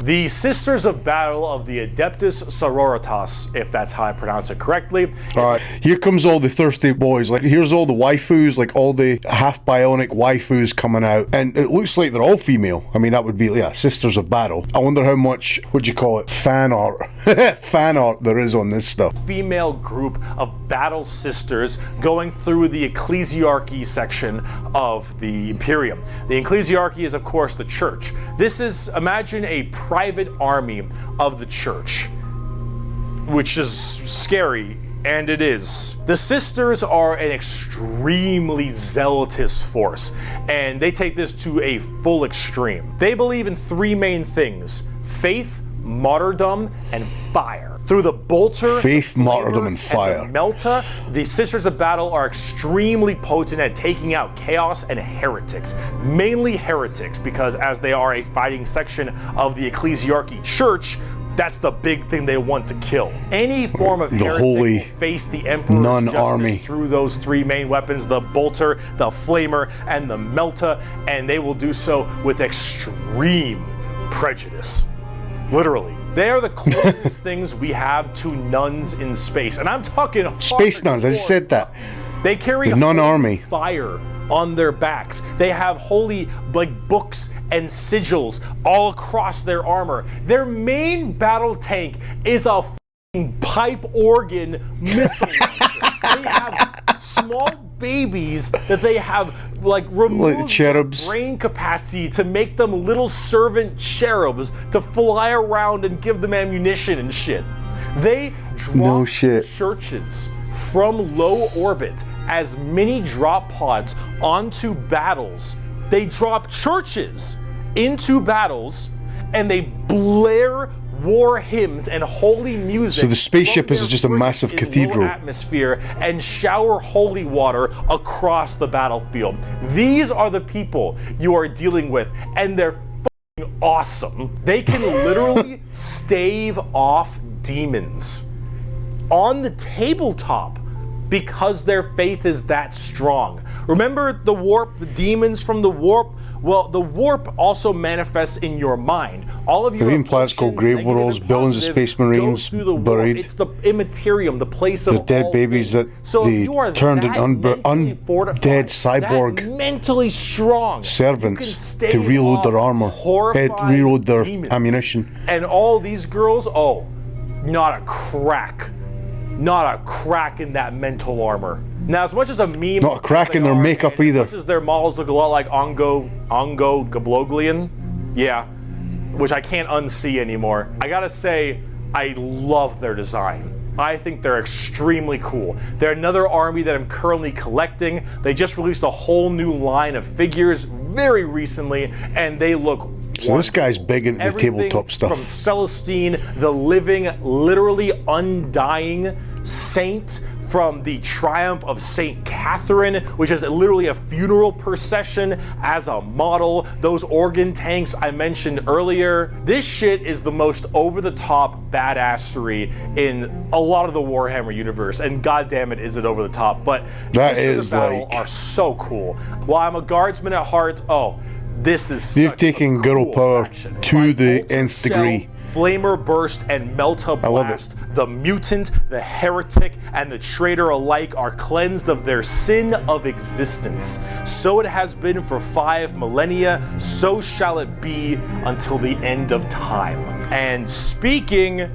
The Sisters of Battle of the Adeptus Sororitas, if that's how I pronounce it correctly.
Alright, here comes all the thirsty boys. Like, here's all the waifus, like all the half bionic waifus coming out. And it looks like they're all female. I mean, that would be, yeah, Sisters of Battle. I wonder how much, what'd you call it, fan art, fan art there is on this stuff.
Female group of battle sisters going through the ecclesiarchy section of the Imperium. The ecclesiarchy is, of course, the church. This is, imagine a private army of the church, which is scary, and it is. The sisters are an extremely zealotous force, and they take this to a full extreme. They believe in three main things: faith, martyrdom, and fire. Through the bolter,
faith, martyrdom, and fire.
And the melta, the Sisters of Battle are extremely potent at taking out chaos and heretics. Mainly heretics, because as they are a fighting section of the ecclesiarchy church, that's the big thing they want to kill. Any form of heretic
holy
will face the Emperor's
nun
justice
army
through those three main weapons: the bolter, the flamer, and the melta, and they will do so with extreme prejudice. Literally. They are the closest things we have to nuns in space. And I'm talking
space nuns, I just said that.
They carry
the nun army
fire on their backs. They have holy books and sigils all across their armor. Their main battle tank is a pipe organ missile launcher. They have small babies that they have removed
like cherubs.
Brain capacity to make them little servant cherubs to fly around and give them ammunition and shit. They drop churches from low orbit as mini drop pods onto battles. They drop churches into battles and they blare war hymns and holy music.
So the spaceship is just a massive cathedral.
Atmosphere and shower holy water across the battlefield. These are the people you are dealing with, and they're fucking awesome. They can literally stave off demons on the tabletop because their faith is that strong. Remember the warp, the demons from the warp? Well, the warp also manifests in your mind. All of your
even planets called grave worlds, billions of space marines buried.
It's the Immaterium, the place of
the dead
all
babies
things.
that
So
they
if you are
turned
that
an
mentally fortified,
undead cyborg
that mentally strong
servants to reload their armor, reload their ammunition.
And all these girls, oh, not a crack in that mental armor. Now, as much as a meme,
not a crack in their makeup either.
As much as their models look a lot like Ongo Gabloglian, yeah, which I can't unsee anymore. I gotta say, I love their design. I think they're extremely cool. They're another army that I'm currently collecting. They just released a whole new line of figures very recently, and they look
so this guy's big into the tabletop stuff.
From Celestine, the living, literally undying saint, from the triumph of Saint Catherine, which is literally a funeral procession as a model. Those organ tanks I mentioned earlier. This shit is the most over-the-top badassery in a lot of the Warhammer universe, and goddamn it, is it over the top. But
that
Sisters
is
of Battle
like
are so cool. While I'm a guardsman at heart, oh, this is
they've taken girl power
faction.
to the nth degree.
Flamer Burst and Melta Blast, the mutant, the heretic, and the traitor alike are cleansed of their sin of existence. So it has been for 5 millennia, so shall it be until the end of time. And speaking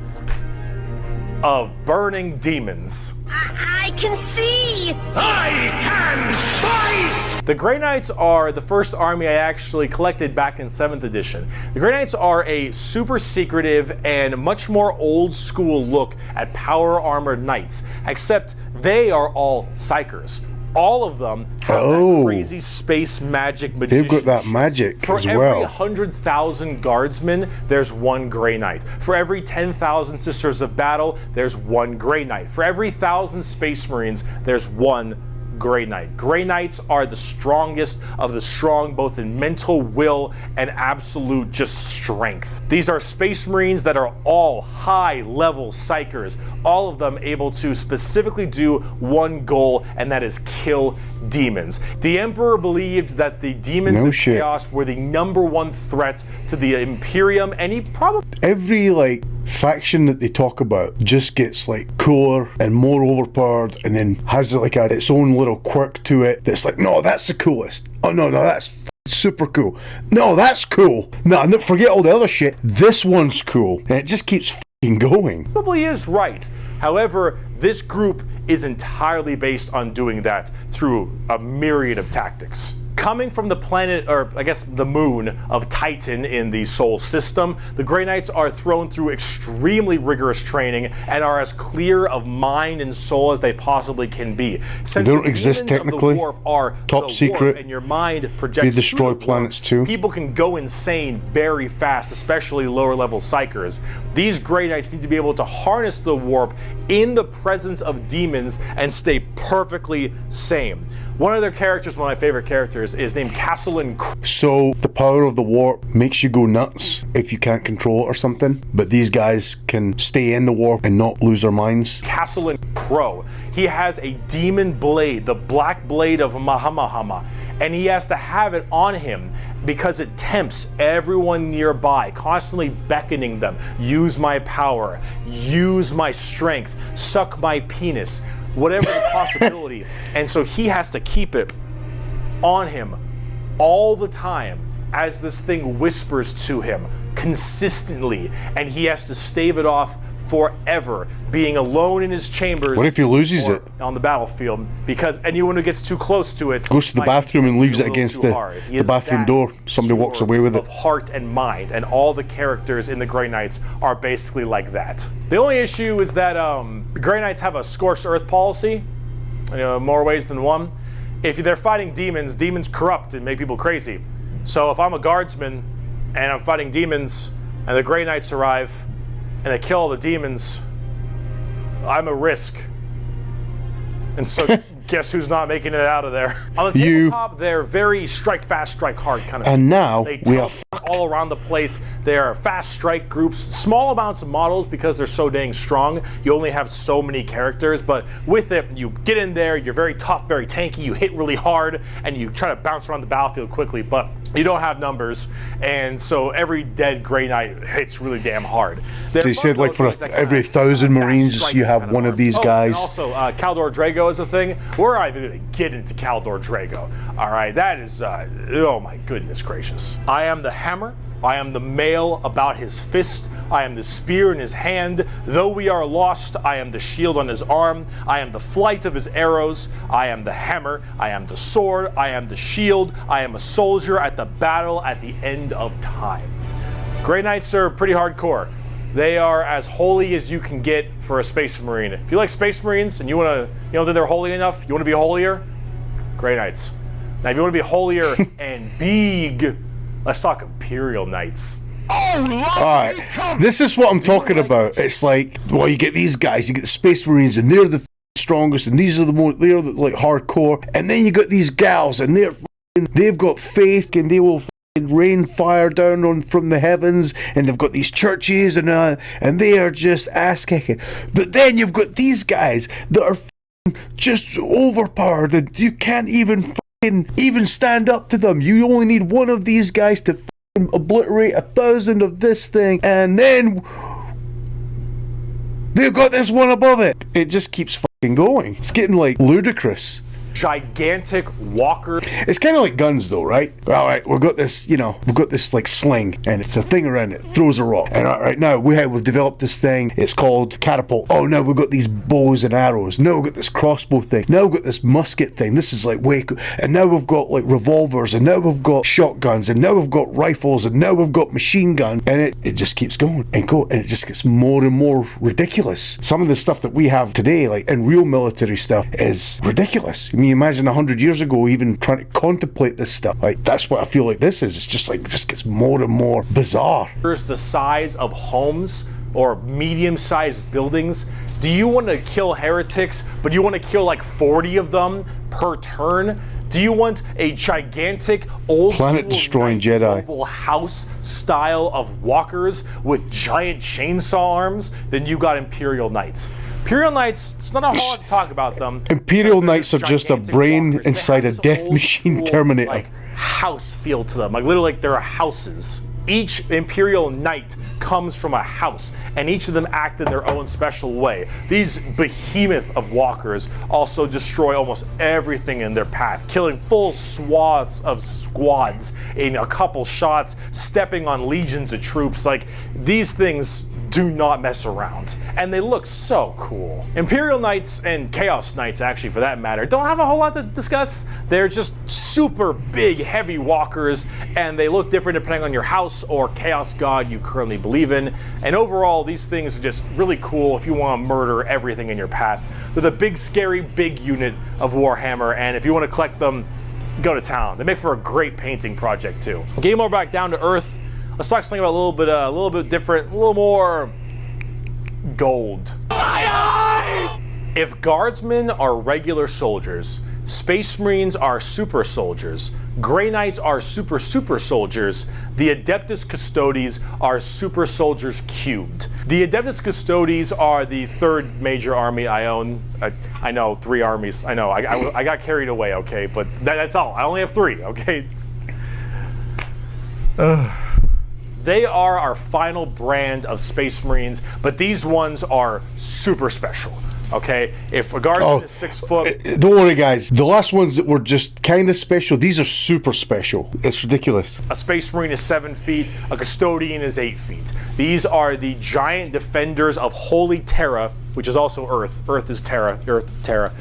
of burning demons,
I can see!
I can fight!
the Grey Knights are the first army I actually collected back in 7th edition. The Grey Knights are a super secretive and much more old school look at power armored knights, except they are all psychers. All of them have that crazy space magic magician.
They've got that magic
For
as
every
well.
100,000 guardsmen, there's one Grey Knight. For every 10,000 Sisters of Battle, there's one Grey Knight. For every 1,000 Space Marines, there's one Grey Knight. Grey Knights are the strongest of the strong, both in mental will and absolute just strength. These are Space Marines that are all high-level psychers, all of them able to specifically do one goal, and that is kill demons. The Emperor believed that the demons of chaos were the #1 threat to the Imperium, and he probably...
Every, like, faction that they talk about just gets, like, cooler and more overpowered, and then has, like, its own little quirk to it that's like, no, that's the coolest. Oh, no, that's super cool. No, that's cool. No, forget all the other shit. This one's cool. And it just keeps fucking going.
Probably is right. However, this group is entirely based on doing that through a myriad of tactics. Coming from the planet, or I guess the moon of Titan in the Sol system, the Grey Knights are thrown through extremely rigorous training and are as clear of mind and soul as they possibly can be. Since
they don't exist technically.
The warp are
top secret,
and your mind projects.
They destroy planets too.
People can go insane very fast, especially lower level psychers. These Grey Knights need to be able to harness the warp in the presence of demons and stay perfectly sane. One of their characters, one of my favorite characters, is named Castellan.
So the power of the warp makes you go nuts if you can't control it or something, but these guys can stay in the warp and not lose their minds.
Castellan Crow. He has a demon blade, the black blade of Mahamahama, and he has to have it on him because it tempts everyone nearby, constantly beckoning them. Use my power, use my strength, suck my penis. Whatever the possibility. And so he has to keep it on him all the time as this thing whispers to him consistently, and he has to stave it off forever, being alone in his chambers.
What if he loses it
on the battlefield? Because anyone who gets too close to it
goes to the bathroom and leaves it against the bathroom door. Somebody walks away with it.
Of heart and mind, and all the characters in the Grey Knights are basically like that. The only issue is that the Grey Knights have a scorched earth policy, more ways than one. If they're fighting demons, demons corrupt and make people crazy. So if I'm a guardsman and I'm fighting demons and the Grey Knights arrive and they kill all the demons, I'm a risk. And so guess who's not making it out of there? On the tabletop, they're very strike fast, strike hard kind of.
And now we are
all around the place. They are fast strike groups, small amounts of models because they're so dang strong. You only have so many characters, but with it, you get in there, you're very tough, very tanky, you hit really hard, and you try to bounce around the battlefield quickly, but you don't have numbers, and so every dead Grey Knight hits really damn hard.
So you said like for every 1,000 Marines, you have one of these guys.
And also, Caldor Drago is a thing. We're not even going to get into Caldor Drago. All right, that is, oh my goodness gracious. I am the hammer. I am the mail about his fist. I am the spear in his hand. Though we are lost, I am the shield on his arm. I am the flight of his arrows. I am the hammer. I am the sword. I am the shield. I am a soldier at the battle at the end of time. Grey Knights are pretty hardcore. They are as holy as you can get for a Space Marine. If you like Space Marines and you want to, that they're holy enough, you want to be holier, Grey Knights. Now, if you want to be holier and big, let's talk Imperial Knights.
Oh, alright, this is what I'm talking about. It's like, well, you get these guys, you get the Space Marines, and they're the strongest, and these are they're like hardcore, and then you got these gals, and they've got faith, and they will rain fire down from the heavens, and they've got these churches, and they are just ass kicking. But then you've got these guys that are just overpowered, and you can't even stand up to them. You only need one of these guys to obliterate 1,000 of this thing, and then they've got this one above it. It just keeps going. It's getting like ludicrous.
Gigantic walker.
It's kind of like guns though, right? All right, we've got this, we've got this like sling, and it's a thing around it, throws a rock. And all right, now we've developed this thing, it's called catapult. Oh, now we've got these bows and arrows. Now we've got this crossbow thing. Now we've got this musket thing. This is like way cool. And now we've got like revolvers, and now we've got shotguns, and now we've got rifles, and now we've got machine guns. And it just keeps going, and it just gets more and more ridiculous. Some of the stuff that we have today, like in real military stuff, is ridiculous. I mean, imagine 100 years ago even trying to contemplate this stuff. Like, that's what I feel like this is. It's just like, it just gets more and more bizarre.
Here's the size of homes or medium-sized buildings Do you want to kill heretics, but you want to kill like 40 of them per turn? Do you want a gigantic old
planet-destroying Jedi
noble house style of walkers with giant chainsaw arms? Then you got Imperial Knights. Imperial Knights, it's not a whole lot to talk about them.
Imperial Knights are just a brain
walkers.
inside a death machine Terminator.
Like house feel to them, like literally like they're houses. Each Imperial Knight comes from a house, and each of them act in their own special way. These behemoth of walkers also destroy almost everything in their path, killing full swaths of squads in a couple shots, stepping on legions of troops. Like, these things do not mess around, and they look so cool. Imperial Knights and Chaos Knights, actually, for that matter, don't have a whole lot to discuss. They're just super big, heavy walkers, and they look different depending on your house or chaos god you currently believe in. And overall, these things are just really cool if you want to murder everything in your path. They're the big, scary, big unit of Warhammer, and if you want to collect them, go to town. They make for a great painting project too. Getting more back down to earth, let's talk something about a little bit different, a little more gold. If guardsmen are regular soldiers, Space Marines are super soldiers, Grey Knights are super soldiers, the Adeptus Custodes are super soldiers cubed. The Adeptus Custodes are the third major army I own. I know, 3 armies. I know, I got carried away, okay, but that's all. I only have 3, okay? They are our final brand of Space Marines, but these ones are super special. Okay, if a guardsman is 6 foot,
don't worry, guys. The last ones that were just kind of special, these are super special. It's ridiculous.
A Space Marine is 7 feet. A Custodian is 8 feet. These are the giant defenders of Holy Terra, which is also Earth. Earth is Terra. Earth, Terra.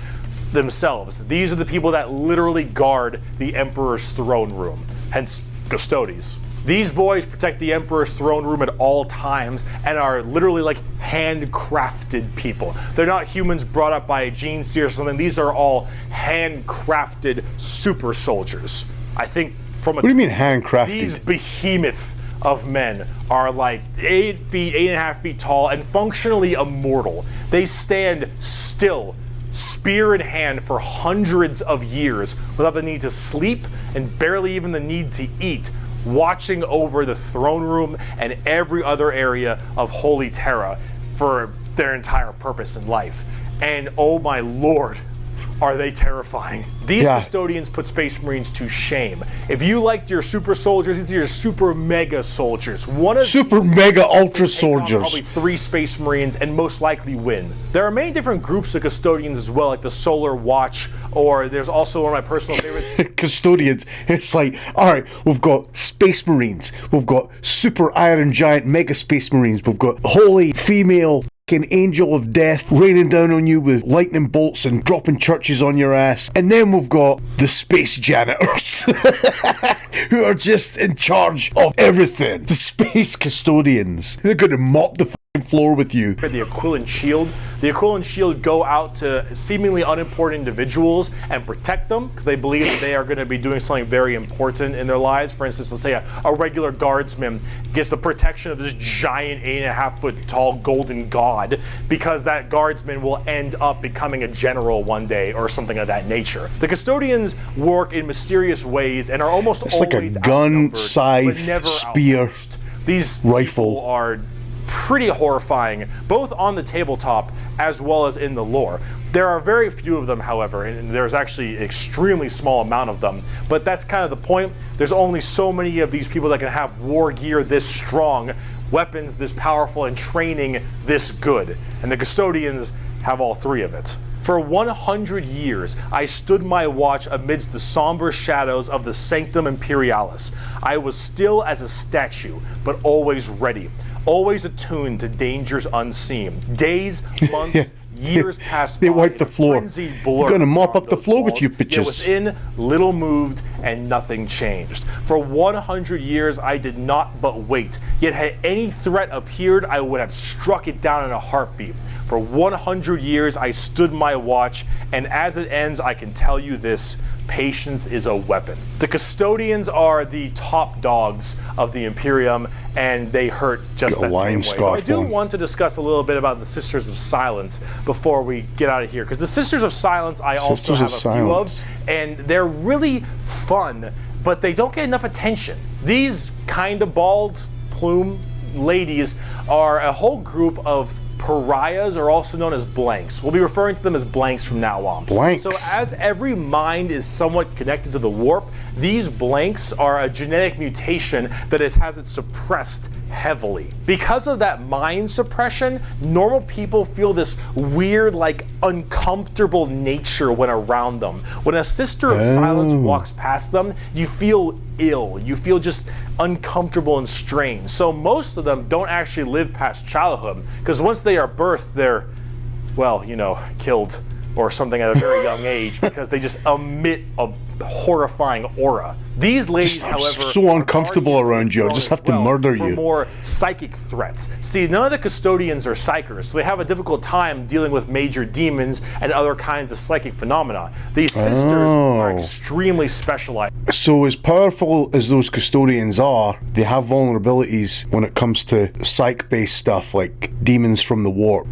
Themselves. These are the people that literally guard the Emperor's throne room. Hence, Custodes. These boys protect the Emperor's throne room at all times and are literally like handcrafted people. They're not humans brought up by a gene seer or something. These are all handcrafted super soldiers. I think from a...
What do you mean handcrafted?
These behemoth of men are like 8 feet, 8.5 feet tall and functionally immortal. They stand still, spear in hand, for hundreds of years without the need to sleep and barely even the need to eat, watching over the throne room and every other area of Holy Terra for their entire purpose in life. And oh my lord, are they terrifying. These Custodians put Space Marines to shame. If you liked your super soldiers, these are your super mega soldiers. One of
super mega ultra soldiers.
Probably 3 Space Marines and most likely win. There are many different groups of Custodians as well, like the Solar Watch, or there's also one of my personal favorites.
Custodians. It's like, all right, we've got Space Marines, we've got super Iron Giant mega Space Marines, we've got holy female angel of death raining down on you with lightning bolts and dropping churches on your ass, and then we've got the space janitors who are just in charge of everything. The space custodians, they're going to mop the floor with you.
The Aquilian Shield. The Aquilian Shield go out to seemingly unimportant individuals and protect them because they believe that they are going to be doing something very important in their lives. For instance, let's say a regular guardsman gets the protection of this giant 8.5 foot tall golden god because that guardsman will end up becoming a general one day or something of that nature. The Custodians work in mysterious ways and are almost
always
like
a gun, scythe, spear,
these
rifle
are pretty horrifying, both on the tabletop as well as in the lore. There are very few of them, however, and there's actually an extremely small amount of them, but that's kind of the point. There's only so many of these people that can have war gear this strong, weapons this powerful, and training this good, and the Custodians have all 3 of it. For 100 years, I stood my watch amidst the somber shadows of the Sanctum Imperialis. I was still as a statue, but always ready, always attuned to dangers unseen. Days, months, years passed by.
They wiped the floor. You're gonna mop up the floor with you bitches.
Yet within, little moved and nothing changed. For 100 years, I did not but wait. Yet had any threat appeared, I would have struck it down in a heartbeat. For 100 years, I stood my watch, and as it ends, I can tell you this: patience is a weapon. The Custodians are the top dogs of the Imperium, and they hurt just
Got a
that same
lion
way.
scarf
But I do
on.
want to discuss a little bit about the Sisters of Silence before we get out of here, because the Sisters of Silence I also
Sisters
have
of
a few of,
Silence.
and they're really fun, but they don't get enough attention. These kind of bald plume ladies are a whole group of pariahs, or also known as blanks. We'll be referring to them as blanks from now on.
Blanks.
So as every mind is somewhat connected to the warp, these blanks are a genetic mutation that has it suppressed heavily. Because of that mind suppression, normal people feel this weird, like, uncomfortable nature when around them. When a Sister of Silence walks past them, you feel ill. You feel just uncomfortable and strange. So most of them don't actually live past childhood, because once they are birthed, they're, well, you know, killed or something at a very young age, because they just emit a horrifying aura. These ladies,
I'm
however,
so
are
uncomfortable
guardians of
around
the
you. I
throne
just
as
have to
well
murder
for
you.
more psychic threats. See, none of the custodians are psychers, so they have a difficult time dealing with major demons and other kinds of psychic phenomena. These sisters are extremely specialized.
So as powerful as those custodians are, they have vulnerabilities when it comes to psych-based stuff like demons from the warp.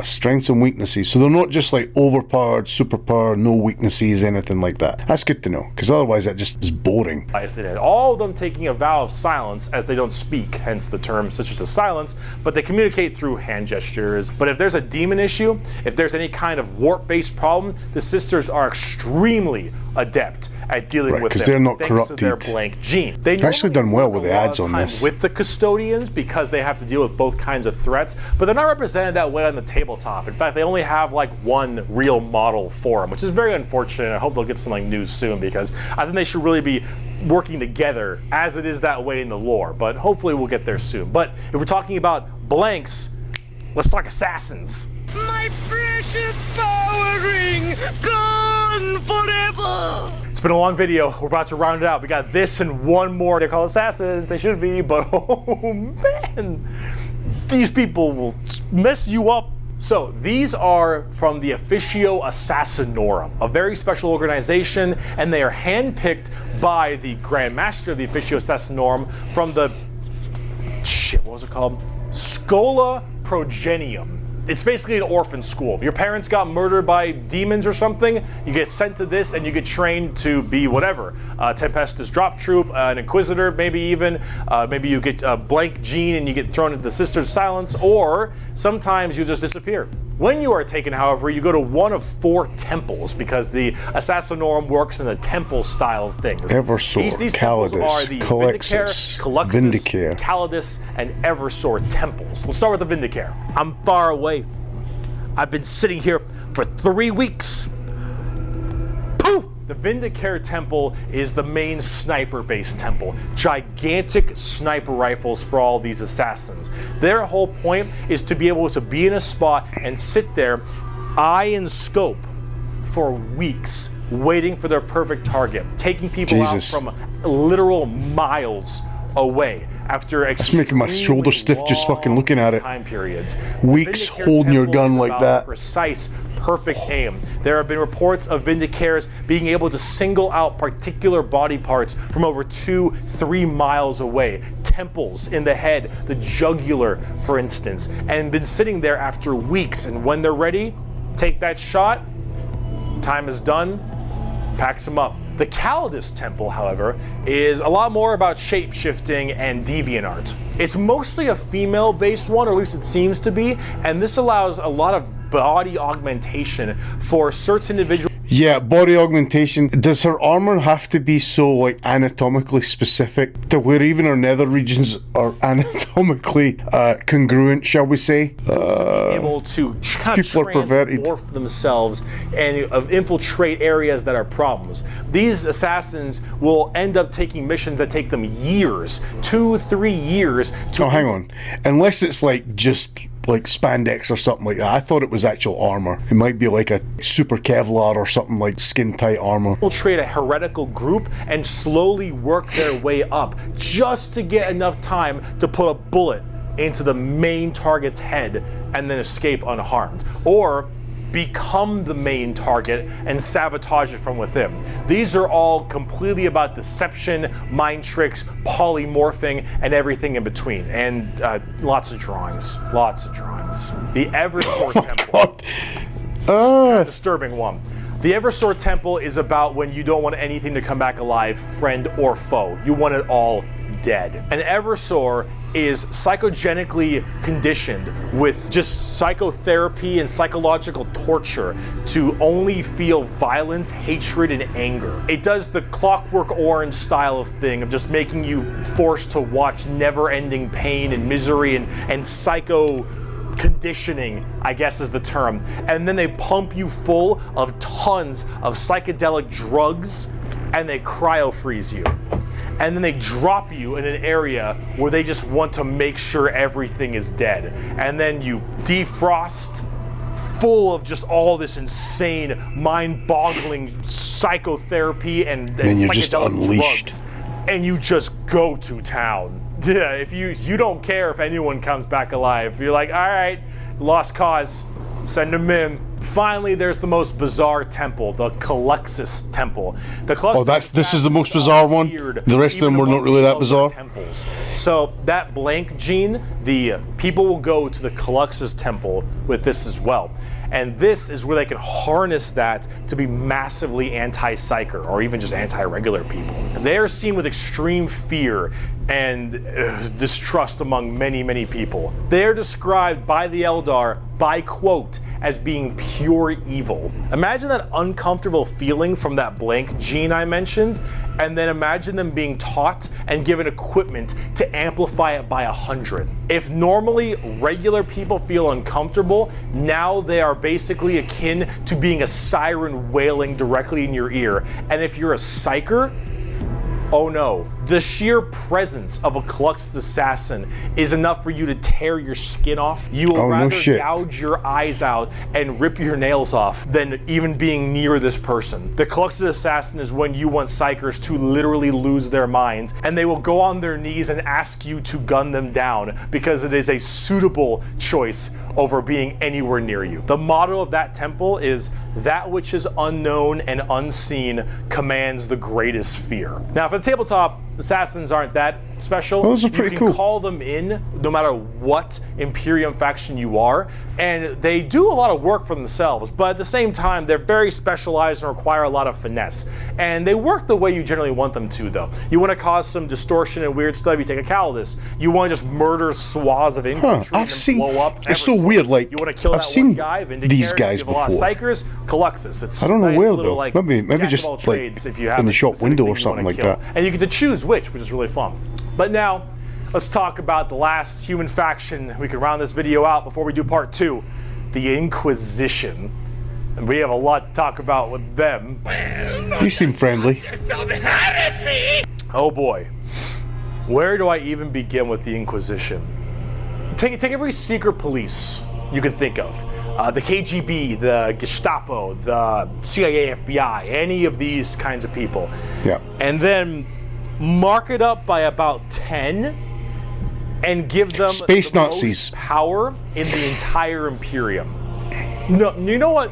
Strengths and weaknesses. So they're not just like overpowered, superpowered, no weaknesses, anything like that. That's good to know, because otherwise that just is boring.
All of them taking a vow of silence, as they don't speak, hence the term Sisters of Silence, but they communicate through hand gestures. But if there's a demon issue, if there's any kind of warp-based problem, the sisters are extremely adept at dealing with
'cause
them,
they're not
thanks to
corrupted.
their blank gene. They
Actually
normally
done well
work
with
a
the
lot
ads
of
on
time
this.
with the custodians, because they have to deal with both kinds of threats, but they're not represented that way on the tabletop. In fact, they only have like one real model for them, which is very unfortunate. I hope they'll get some like news soon, because I think they should really be working together, as it is that way in the lore, but hopefully we'll get there soon. But if we're talking about blanks, let's talk assassins.
My precious power ring, gone forever.
It's been a long video. We're about to round it out. We got this and one more. They're called assassins. They should be, but oh man, these people will mess you up. So these are from the Officio Assassinorum, a very special organization, and they are handpicked by the Grand Master of the Officio Assassinorum from the, what was it called? Schola Progenium. It's basically an orphan school. Your parents got murdered by demons or something, you get sent to this and you get trained to be whatever. Tempestus Drop Troop, an Inquisitor, maybe even. Maybe you get a blank gene and you get thrown into the Sisters of Silence, or sometimes you just disappear. When you are taken, however, you go to one of 4 temples, because the Assassinorum works in the temple style of things.
Eversor,
These temples
Calidus,
are the
Calexis,
Caluxus,
Vindicare.
Calidus, and Eversor temples. Let's start with the Vindicare. I'm far away. I've been sitting here for 3 weeks. Poof! The Vindicare temple is the main sniper-based temple. Gigantic sniper rifles for all these assassins. Their whole point is to be able to be in a spot and sit there, eye and scope, for weeks, waiting for their perfect target, taking people out from literal miles away after
It's making my shoulder stiff just fucking looking at it.
Time periods.
Weeks holding your gun like that.
Precise, perfect aim. There have been reports of Vindicares being able to single out particular body parts from over 2-3 miles away. Temples in the head, the jugular, for instance, and been sitting there after weeks. And when they're ready, take that shot. Time is done. Packs them up. The Calidus Temple, however, is a lot more about shape-shifting and deviant art. It's mostly a female-based one, or at least it seems to be, and this allows a lot of body augmentation for certain individuals.
Yeah, body augmentation. Does her armor have to be so like anatomically specific to where even her nether regions are anatomically congruent, shall we say?
Able to kind of
people are perverted.
morph themselves and infiltrate areas that are problems. These assassins will end up taking missions that take them years, 2-3 years.
Oh, hang on. Unless it's like just like spandex or something like that. I thought it was actual armor. It might be like a super Kevlar or something, like skin tight armor.
Infiltrate a heretical group and slowly work their way up just to get enough time to put a bullet into the main target's head and then escape unharmed. Or become the main target and sabotage it from within. These are all completely about deception, mind tricks, polymorphing, and everything in between. And lots of drawings. Lots of drawings. The Eversword Temple. Kind of disturbing one. The Eversword Temple is about when you don't want anything to come back alive, friend or foe. You want it all dead. An Eversword is psychogenically conditioned with just psychotherapy and psychological torture to only feel violence, hatred, and anger. It does the Clockwork Orange style of thing of just making you forced to watch never-ending pain and misery and psycho conditioning, I guess is the term. And then they pump you full of tons of psychedelic drugs and they cryo-freeze you. And then they drop you in an area where they just want to make sure everything is dead. And then you defrost, full of just all this insane, mind-boggling psychotherapy and psychedelic drugs. And you just go to town. Yeah, if you don't care if anyone comes back alive. You're like, all right, lost cause, send them in. Finally, there's the most bizarre temple, the Caluxus Temple. The Caluxus
this is the most bizarre one? The rest of them were not really that bizarre?
Temples. So that blank gene, the people will go to the Caluxus Temple with this as well. And this is where they can harness that to be massively anti-psyker or even just anti-regular people. They are seen with extreme fear and distrust among many, many people. They are described by the Eldar by quote as being pure evil. Imagine that uncomfortable feeling from that blank gene I mentioned, and then imagine them being taught and given equipment to amplify it by 100. If normally regular people feel uncomfortable, now they are basically akin to being a siren wailing directly in your ear. And if you're a psyker, oh no. The sheer presence of a Caluxus assassin is enough for you to tear your skin off. You will rather gouge your eyes out and rip your nails off than even being near this person. The Caluxus assassin is when you want psychers to literally lose their minds, and they will go on their knees and ask you to gun them down because it is a suitable choice over being anywhere near you. The motto of that temple is, that which is unknown and unseen commands the greatest fear. Now for the tabletop, assassins aren't that special.
Those are pretty cool.
You can call them in no matter what Imperium faction you are, and they do a lot of work for themselves, but at the same time, they're very specialized and require a lot of finesse. And they work the way you generally want them to, though. You want to cause some distortion and weird stuff, you take a Calidus. You want to just murder swaths of infantry and blow up.
It's so weird, like,
you want to kill
I've
that
seen
one guy,
these guys
you have a lot of
before.
psychers, Caluxus. It's
I don't know
nice
where
little,
though.
like,
Maybe just like
if you have
in the
a
shop
specific
window
thing
or
you
something
wanna
like
kill.
that.
And you get to choose which is really fun. But now, let's talk about the last human faction. We can round this video out before we do part 2, the Inquisition. And we have a lot to talk about with them.
You seem friendly.
Oh boy. Where do I even begin with the Inquisition? Take every secret police you can think of. The KGB, the Gestapo, the CIA, FBI, any of these kinds of people.
Yeah.
And then mark it up by about 10 and give them
Space
the
Nazis.
most power in the entire Imperium. No, you know what?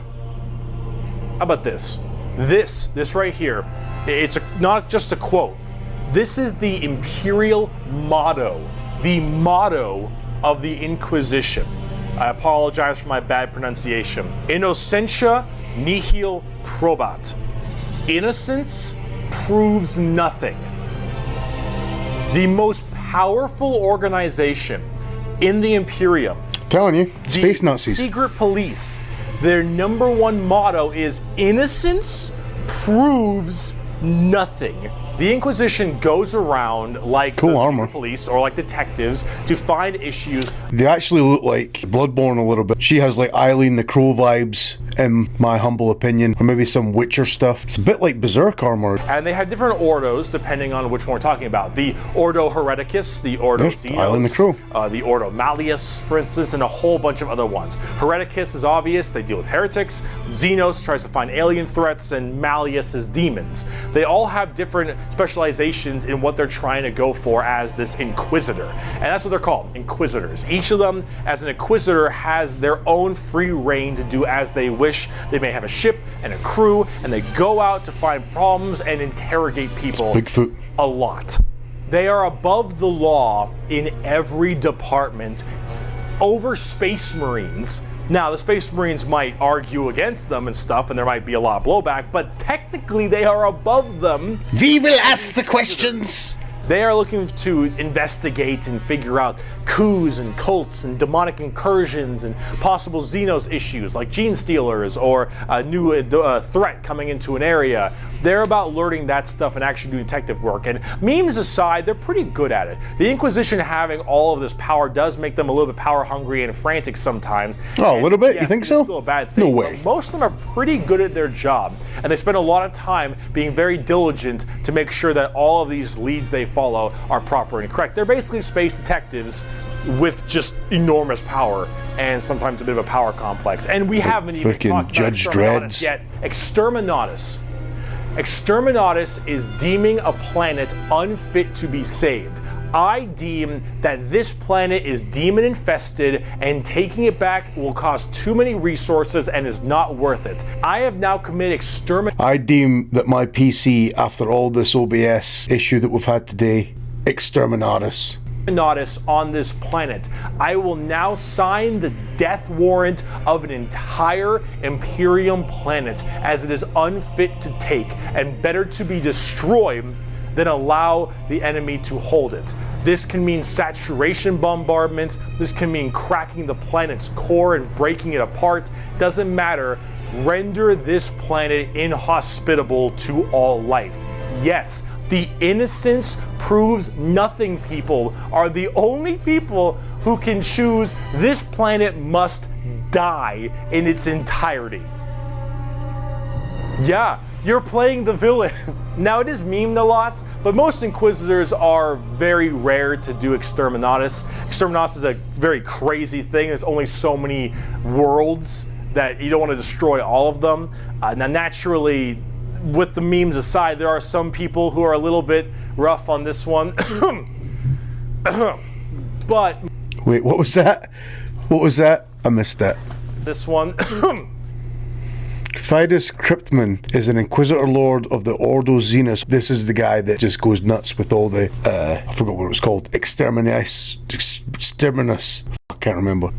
How about this? This right here, it's not just a quote. This is the Imperial motto, the motto of the Inquisition. I apologize for my bad pronunciation. Innocentia nihil probat. Innocence proves nothing. The most powerful organization in the Imperium.
Telling you, Space Nazis.
Secret police. Their number one motto is innocence proves nothing. The Inquisition goes around like
cool
the
armor.
police or like detectives to find issues.
They actually look like Bloodborne a little bit. She has like Eileen the Crow vibes, in my humble opinion, or maybe some Witcher stuff. It's a bit like Berserk armor.
And they have different ordos depending on which one we're talking about. The Ordo Hereticus, the Ordo Xenos,
Eileen the Crow.
The Ordo Malleus, for instance, and a whole bunch of other ones. Hereticus is obvious, they deal with heretics. Xenos tries to find alien threats, and Malleus is demons. They all have different specializations in what they're trying to go for as this Inquisitor. And that's what they're called, Inquisitors. Each of them, as an Inquisitor, has their own free reign to do as they wish. They may have a ship and a crew, and they go out to find problems and interrogate people
Bigfoot.
a lot. They are above the law in every department over Space Marines. Now, the Space Marines might argue against them and stuff, and there might be a lot of blowback, but technically they are above them.
We will ask the questions.
They are looking to investigate and figure out coups and cults and demonic incursions and possible Xenos issues like gene stealers or a new threat coming into an area. They're about learning that stuff and actually doing detective work. And memes aside, they're pretty good at it. The Inquisition having all of this power does make them a little bit power hungry and frantic sometimes.
Oh, a little bit?
Yes,
you think
it's
so?
Still a bad thing.
No way.
But most of them are pretty good at their job, and they spend a lot of time being very diligent to make sure that all of these leads they follow are proper and correct. They're basically space detectives with just enormous power and sometimes a bit of a power complex. And we haven't even talked about
Judge
Exterminatus
Dredds.
yet. Exterminatus. Exterminatus is deeming a planet unfit to be saved. I deem that this planet is demon infested, and taking it back will cost too many resources and is not worth it. I have now committed extermination.
I deem that my PC, after all this OBS issue that we've had today, Exterminatus.
On this planet. I will now sign the death warrant of an entire Imperium planet, as it is unfit to take and better to be destroyed than allow the enemy to hold it. This can mean saturation bombardment, this can mean cracking the planet's core and breaking it apart. Doesn't matter. Render this planet inhospitable to all life. Yes, the innocence proves nothing people are the only people who can choose this planet must die in its entirety. Yeah, you're playing the villain. Now, it is memed a lot, but most Inquisitors are very rare to do Exterminatus. Exterminatus is a very crazy thing. There's only so many worlds that you don't want to destroy all of them. Now, naturally, with the memes aside, there are some people who are a little bit rough on this one. But...
Wait, what was that? What was that? I missed that.
This one...
Fidus Cryptman is an Inquisitor Lord of the Ordo Xenos. This is the guy that just goes nuts with all the, I forgot what it was called, Exterminus. I can't remember.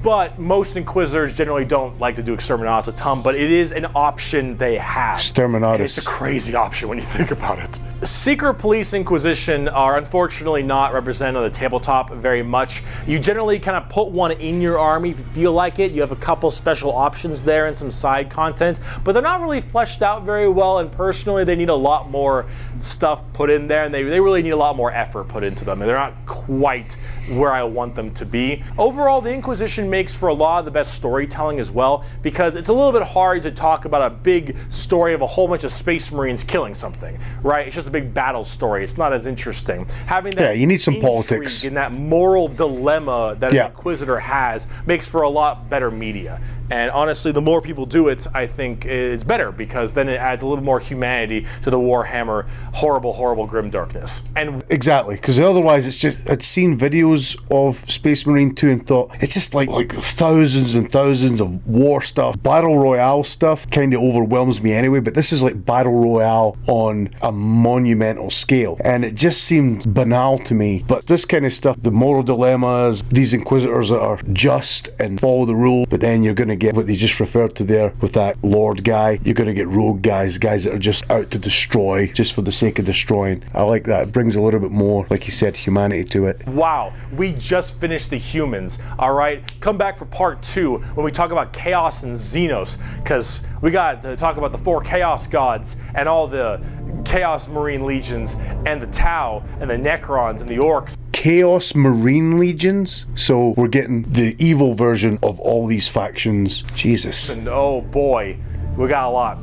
But most Inquisitors generally don't like to do Exterminatus a ton, but it is an option they have.
Exterminatus.
And it's a crazy option when you think about it. Secret Police Inquisition are unfortunately not represented on the tabletop very much. You generally kind of put one in your army if you feel like it. You have a couple special options there and some side content, but they're not really fleshed out very well, and personally they need a lot more stuff put in there, and they really need a lot more effort put into them, and they're not quite where I want them to be. Overall, the Inquisition makes for a lot of the best storytelling as well, because it's a little bit hard to talk about a big story of a whole bunch of Space Marines killing something, right? It's just a big battle story. It's not as interesting. Having that
you need some
intrigue
politics
and that moral dilemma that an Inquisitor has makes for a lot better media. And honestly, the more people do it, I think it's better, because then it adds a little more humanity to the Warhammer horrible, horrible grim darkness. And
exactly, because otherwise it's just, I'd seen videos of Space Marine 2 and thought, it's just like thousands and thousands of war stuff. Battle Royale stuff kind of overwhelms me anyway, but this is like Battle Royale on a monumental scale. And it just seemed banal to me. But this kind of stuff, the moral dilemmas, these Inquisitors that are just and follow the rule, but then you're going to get what they just referred to there with that Lord guy. You're going to get rogue guys that are just out to destroy, just for the sake of destroying. I like that. It brings a little bit more, like you said, humanity to it.
Wow, we just finished the humans, all right? Come back for part 2 when we talk about Chaos and Xenos, because we got to talk about the 4 Chaos Gods and all the Chaos Marine Legions and the Tau and the Necrons and the Orcs.
Chaos Marine Legions? So we're getting the evil version of all these factions. Jesus.
And oh boy, we got a lot.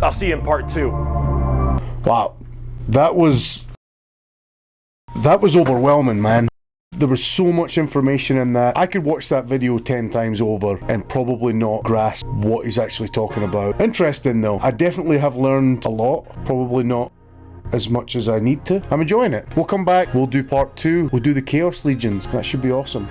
I'll see you in part 2.
Wow. That was overwhelming, man. There was so much information in that. I could watch that video 10 times over and probably not grasp what he's actually talking about. Interesting though. I definitely have learned a lot. Probably not as much as I need to. I'm enjoying it. We'll come back. We'll do part 2. We'll do the Chaos Legions. That should be awesome.